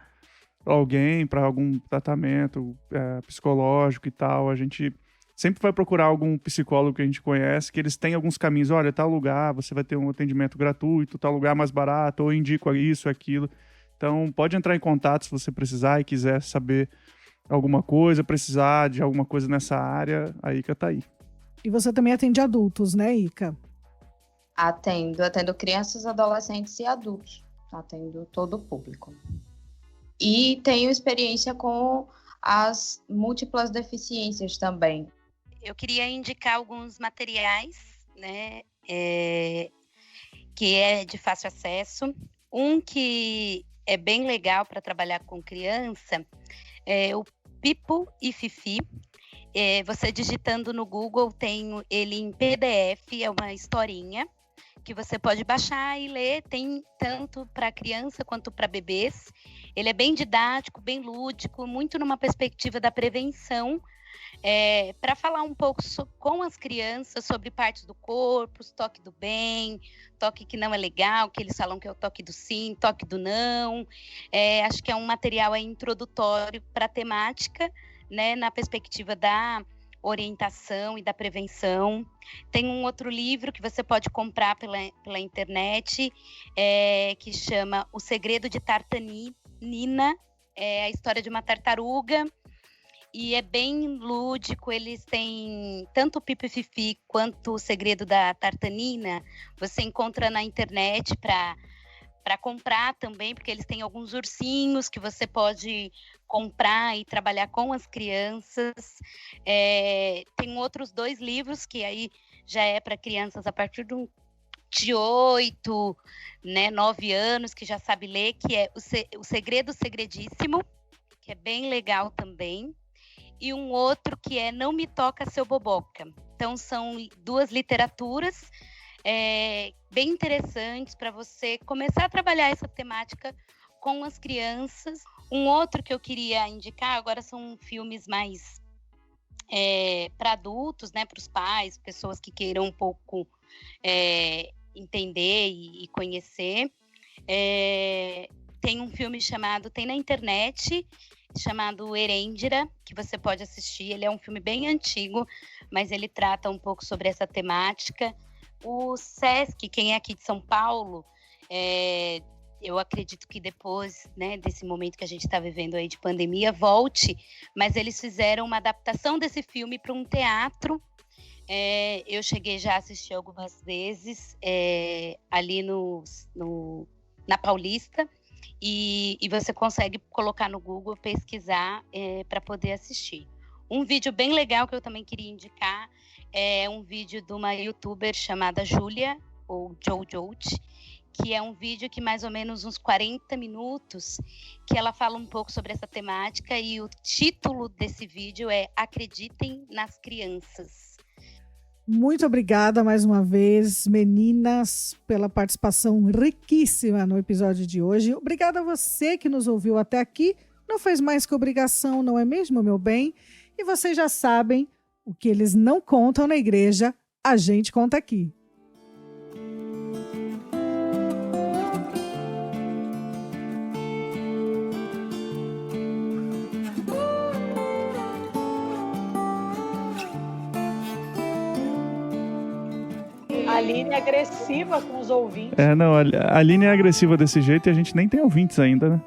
alguém para algum tratamento psicológico e tal, a gente sempre vai procurar algum psicólogo que a gente conhece, que eles têm alguns caminhos. Olha, tal lugar você vai ter um atendimento gratuito, tal lugar mais barato, ou indico isso, aquilo. Então, pode entrar em contato se você precisar e quiser saber alguma coisa, precisar de alguma coisa nessa área, a Ica tá aí. E você também atende adultos, né, Ica? Atendo crianças, adolescentes e adultos. Atendo todo o público. E tenho experiência com as múltiplas deficiências também. Eu queria indicar alguns materiais, né, que é de fácil acesso. Um que é bem legal para trabalhar com criança é o Pipo e Fifi. Você digitando no Google, tem ele em PDF, é uma historinha que você pode baixar e ler, tem tanto para criança quanto para bebês. Ele é bem didático, bem lúdico, muito numa perspectiva da prevenção, para falar um pouco com as crianças sobre partes do corpo, toque do bem, toque que não é legal, que eles falam que é o toque do sim, toque do não. Acho que é um material introdutório para a temática, né, na perspectiva da orientação e da prevenção. Tem um outro livro que você pode comprar pela internet, que chama O Segredo de Tartanina, é a história de uma tartaruga, e é bem lúdico. Eles têm tanto o Pipi Fifi quanto o Segredo da Tartanina, você encontra na internet para comprar também, porque eles têm alguns ursinhos que você pode comprar e trabalhar com as crianças. Tem outros 2 livros que aí já é para crianças a partir de 8, né, 9 anos, que já sabe ler, que é o Segredo Segredíssimo, que é bem legal também. E um outro que é Não Me Toca Seu Boboca. Então são 2 literaturas bem interessantes para você começar a trabalhar essa temática com as crianças. Um outro que eu queria indicar, agora são filmes mais para adultos, né, para os pais, pessoas que queiram um pouco entender e conhecer. Tem um filme tem na internet, chamado Erendira, que você pode assistir. Ele é um filme bem antigo, mas ele trata um pouco sobre essa temática. O Sesc, quem é aqui de São Paulo, eu acredito que depois, né, desse momento que a gente está vivendo aí de pandemia, volte, mas eles fizeram uma adaptação desse filme para um teatro. Eu cheguei já a assistir algumas vezes ali na Paulista, e você consegue colocar no Google, pesquisar para poder assistir. Um vídeo bem legal que eu também queria indicar é um vídeo de uma youtuber chamada Júlia, ou Jojout, que é um vídeo que mais ou menos uns 40 minutos, que ela fala um pouco sobre essa temática, e o título desse vídeo é Acreditem nas Crianças. Muito obrigada mais uma vez, meninas, pela participação riquíssima no episódio de hoje. Obrigada a você que nos ouviu até aqui. Não fez mais que obrigação, não é mesmo, meu bem? E vocês já sabem, o que eles não contam na igreja, a gente conta aqui. A Aline é agressiva com os ouvintes. Não, a Aline é agressiva desse jeito e a gente nem tem ouvintes ainda, né?